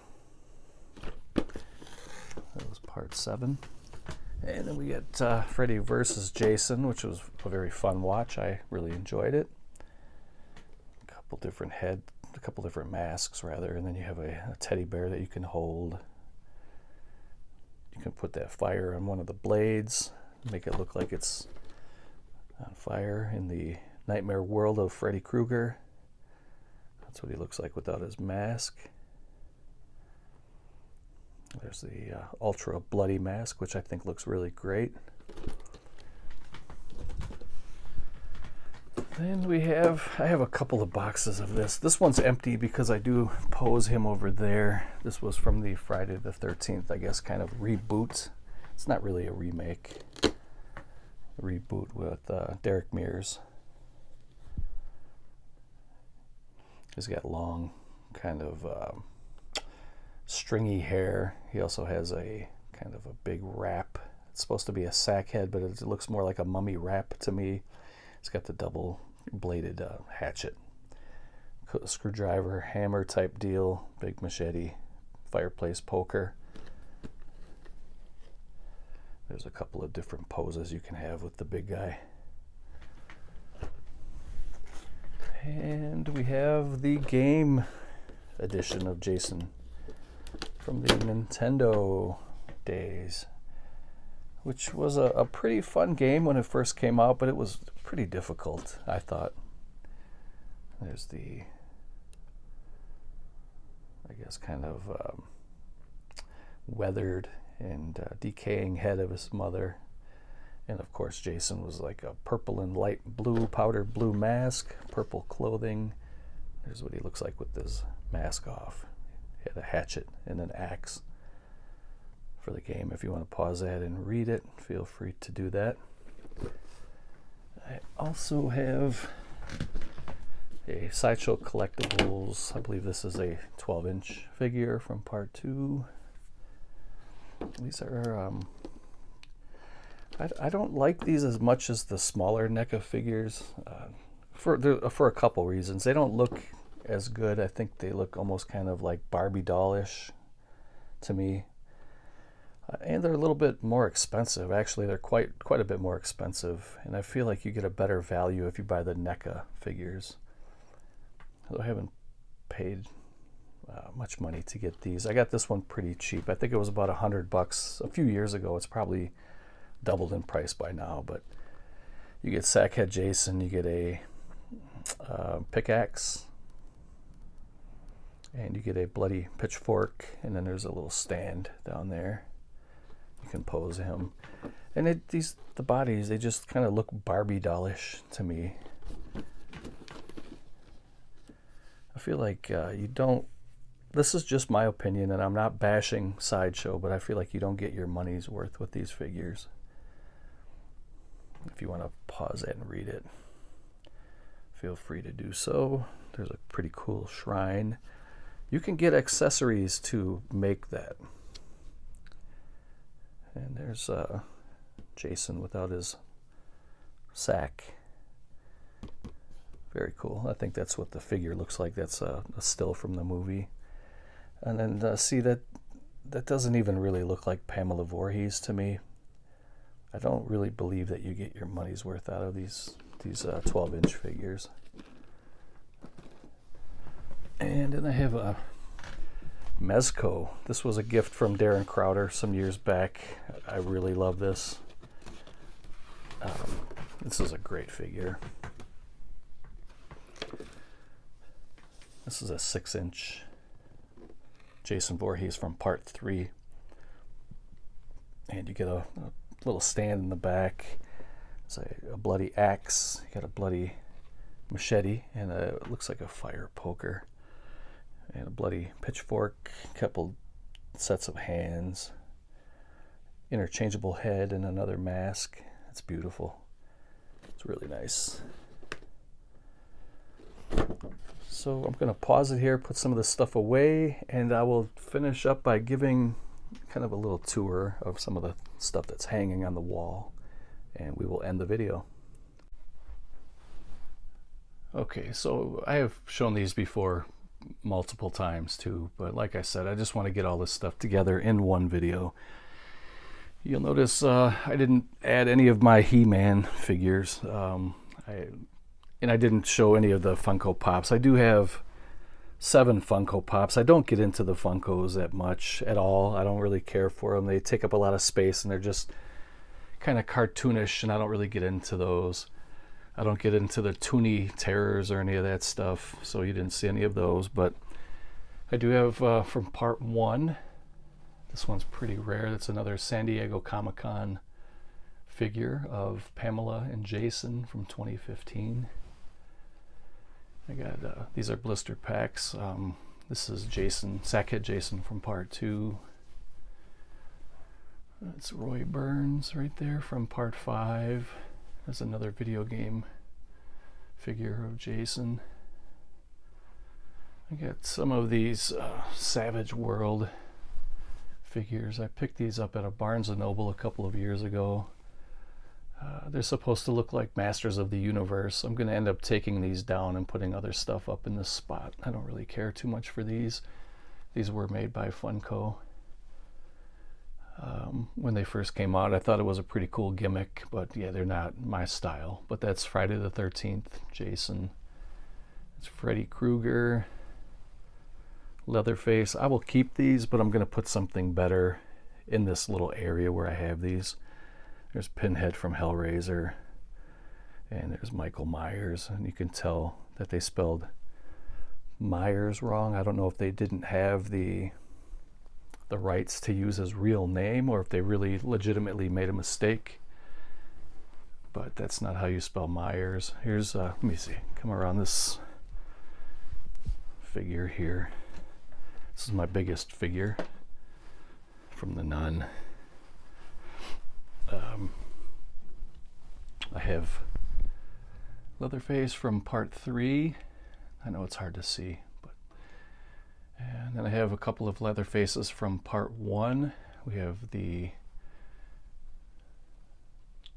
That was part 7. And then we get Freddy versus Jason, which was a very fun watch. I really enjoyed it. A couple different masks rather, and then you have a teddy bear that you can hold. You can put that fire on one of the blades, make it look like it's on fire in the nightmare world of Freddy Krueger. That's what he looks like without his mask. There's the ultra bloody mask, which I think looks really great. Then I have a couple of boxes of this. This one's empty because I do pose him over there. This was from the Friday the 13th, I guess, kind of reboot. It's not really a remake. A reboot with Derek Mears. He's got long, kind of stringy hair. He also has a kind of a big wrap. It's supposed to be a sack head, but it looks more like a mummy wrap to me. It's got the double bladed hatchet, screwdriver, hammer type deal, big machete, fireplace poker. There's a couple of different poses you can have with the big guy. And we have the game edition of Jason from the Nintendo days, which was a pretty fun game when it first came out, but it was pretty difficult, I thought. There's the, I guess, kind of weathered and decaying head of his mother. And of course, Jason was like a purple and light blue, powdered blue mask, purple clothing. Here's what he looks like with his mask off. He had a hatchet and an axe for the game. If you want to pause that and read it, feel free to do that. I also have a Sideshow Collectibles. I believe this is a 12-inch figure from part 2. These are, I don't like these as much as the smaller NECA figures for a couple reasons. They don't look as good. I think they look almost kind of like Barbie doll-ish to me. And they're a little bit more expensive. Actually, they're quite a bit more expensive. And I feel like you get a better value if you buy the NECA figures. I haven't paid much money to get these. I got this one pretty cheap. I think it was about $100 a few years ago. It's probably doubled in price by now. But you get Sackhead Jason. You get a pickaxe. And you get a bloody pitchfork. And then there's a little stand down there. You can pose him, and the bodies, they just kind of look Barbie dollish to me. I feel like you don't. This is just my opinion, and I'm not bashing Sideshow, but I feel like you don't get your money's worth with these figures. If you want to pause it and read it, feel free to do so. There's a pretty cool shrine. You can get accessories to make that. And there's Jason without his sack. Very cool. I think that's what the figure looks like. That's a still from the movie. And then see that doesn't even really look like Pamela Voorhees to me. I don't really believe that you get your money's worth out of these 12-inch figures. And then I have a Mezco. This was a gift from Darren Crowder some years back. I really love this. This is a great figure. This is a 6-inch Jason Voorhees from part 3. And you get a little stand in the back. It's a bloody axe. You got a bloody machete, and it looks like a fire poker. And a bloody pitchfork, a couple sets of hands, interchangeable head, and another mask. That's beautiful. It's really nice. So I'm going to pause it here, put some of this stuff away, and I will finish up by giving kind of a little tour of some of the stuff that's hanging on the wall, and we will end the video. Okay, so I have shown these before multiple times too, but like I said, I just want to get all this stuff together in one video. You'll notice I didn't add any of my He-Man figures, and I didn't show any of the Funko Pops. I do have 7 Funko Pops. I don't get into the Funkos that much at all. I don't really care for them. They take up a lot of space and they're just kind of cartoonish, and I don't really get into those. I don't get into the Toonie Terrors or any of that stuff, so you didn't see any of those. But I do have from part 1. This one's pretty rare. That's another San Diego Comic-Con figure of Pamela and Jason from 2015. I got these are blister packs. This is Jason, Sackhead Jason from part 2. That's Roy Burns right there from part 5. There's another video game figure of Jason. I got some of these Savage World figures. I picked these up at a Barnes & Noble a couple of years ago. They're supposed to look like Masters of the Universe. I'm going to end up taking these down and putting other stuff up in this spot. I don't really care too much for these. These were made by Funko. When they first came out, I thought it was a pretty cool gimmick, but yeah, they're not my style. But that's Friday the 13th, Jason. It's Freddy Krueger, Leatherface. I will keep these, but I'm going to put something better in this little area where I have these. There's Pinhead from Hellraiser, and there's Michael Myers, and you can tell that they spelled Myers wrong. I don't know if they didn't have the rights to use his real name, or if they really legitimately made a mistake, but that's not how you spell Myers. Here's let me see, come around this figure here. This is my biggest figure from the Nun. I have Leatherface from part 3. I know it's hard to see, but and then I have a couple of Leatherfaces from part 1. We have the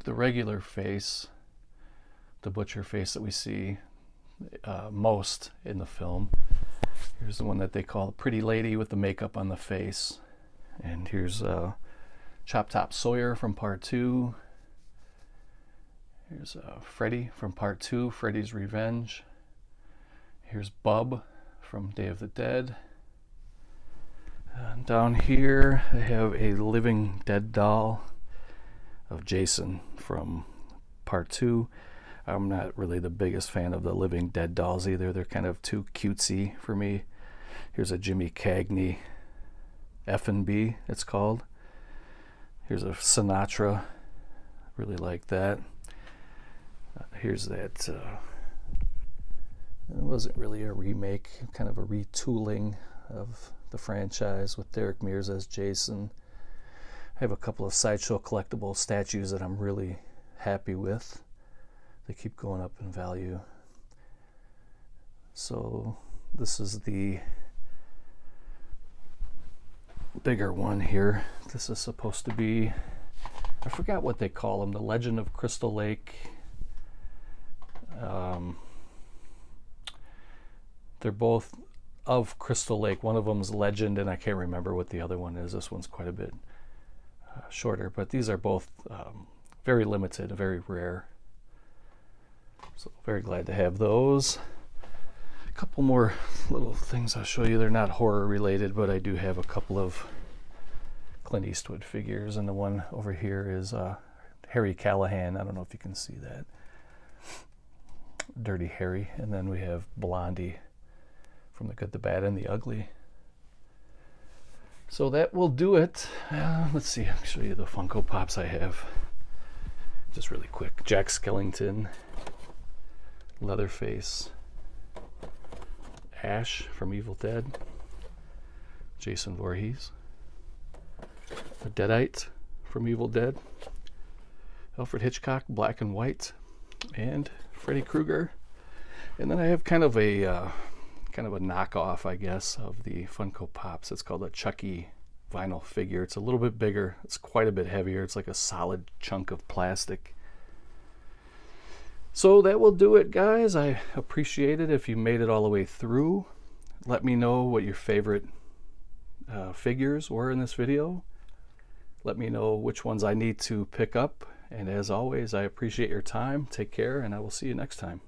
regular face, the butcher face that we see most in the film. Here's the one that they call the pretty lady with the makeup on the face, and here's Chop Top Sawyer from part 2. Here's Freddy from part 2, Freddy's Revenge. Here's Bub from Day of the Dead. And down here I have a Living Dead doll of Jason from part 2. I'm not really the biggest fan of the Living Dead dolls either. They're kind of too cutesy for me. Here's a Jimmy Cagney F&B, it's called. Here's a Sinatra. Really like that. Here's that. It wasn't really a remake, kind of a retooling of the franchise with Derek Mears as Jason. I have a couple of Sideshow collectible statues that I'm really happy with. They keep going up in value. So this is the bigger one here. This is supposed to be, I forgot what they call them, the Legend of Crystal Lake. They're both of Crystal Lake. One of them's Legend, and I can't remember what the other one is. This one's quite a bit shorter, but these are both very limited, very rare. So very glad to have those. A couple more little things I'll show you. They're not horror related, but I do have a couple of Clint Eastwood figures, and the one over here is Harry Callahan. I don't know if you can see that. Dirty Harry. And then we have Blondie from The Good, the Bad, and the Ugly. So that will do it. Let's see, I'll show you the Funko Pops I have. Just really quick. Jack Skellington, Leatherface, Ash from Evil Dead, Jason Voorhees, a Deadite from Evil Dead, Alfred Hitchcock, black and white, and Freddy Krueger. And then I have kind of a knockoff, I guess, of the Funko Pops. It's called a Chucky vinyl figure. It's a little bit bigger. It's quite a bit heavier. It's like a solid chunk of plastic. So that will do it, guys. I appreciate it if you made it all the way through. Let me know what your favorite figures were in this video. Let me know which ones I need to pick up. And as always, I appreciate your time. Take care, and I will see you next time.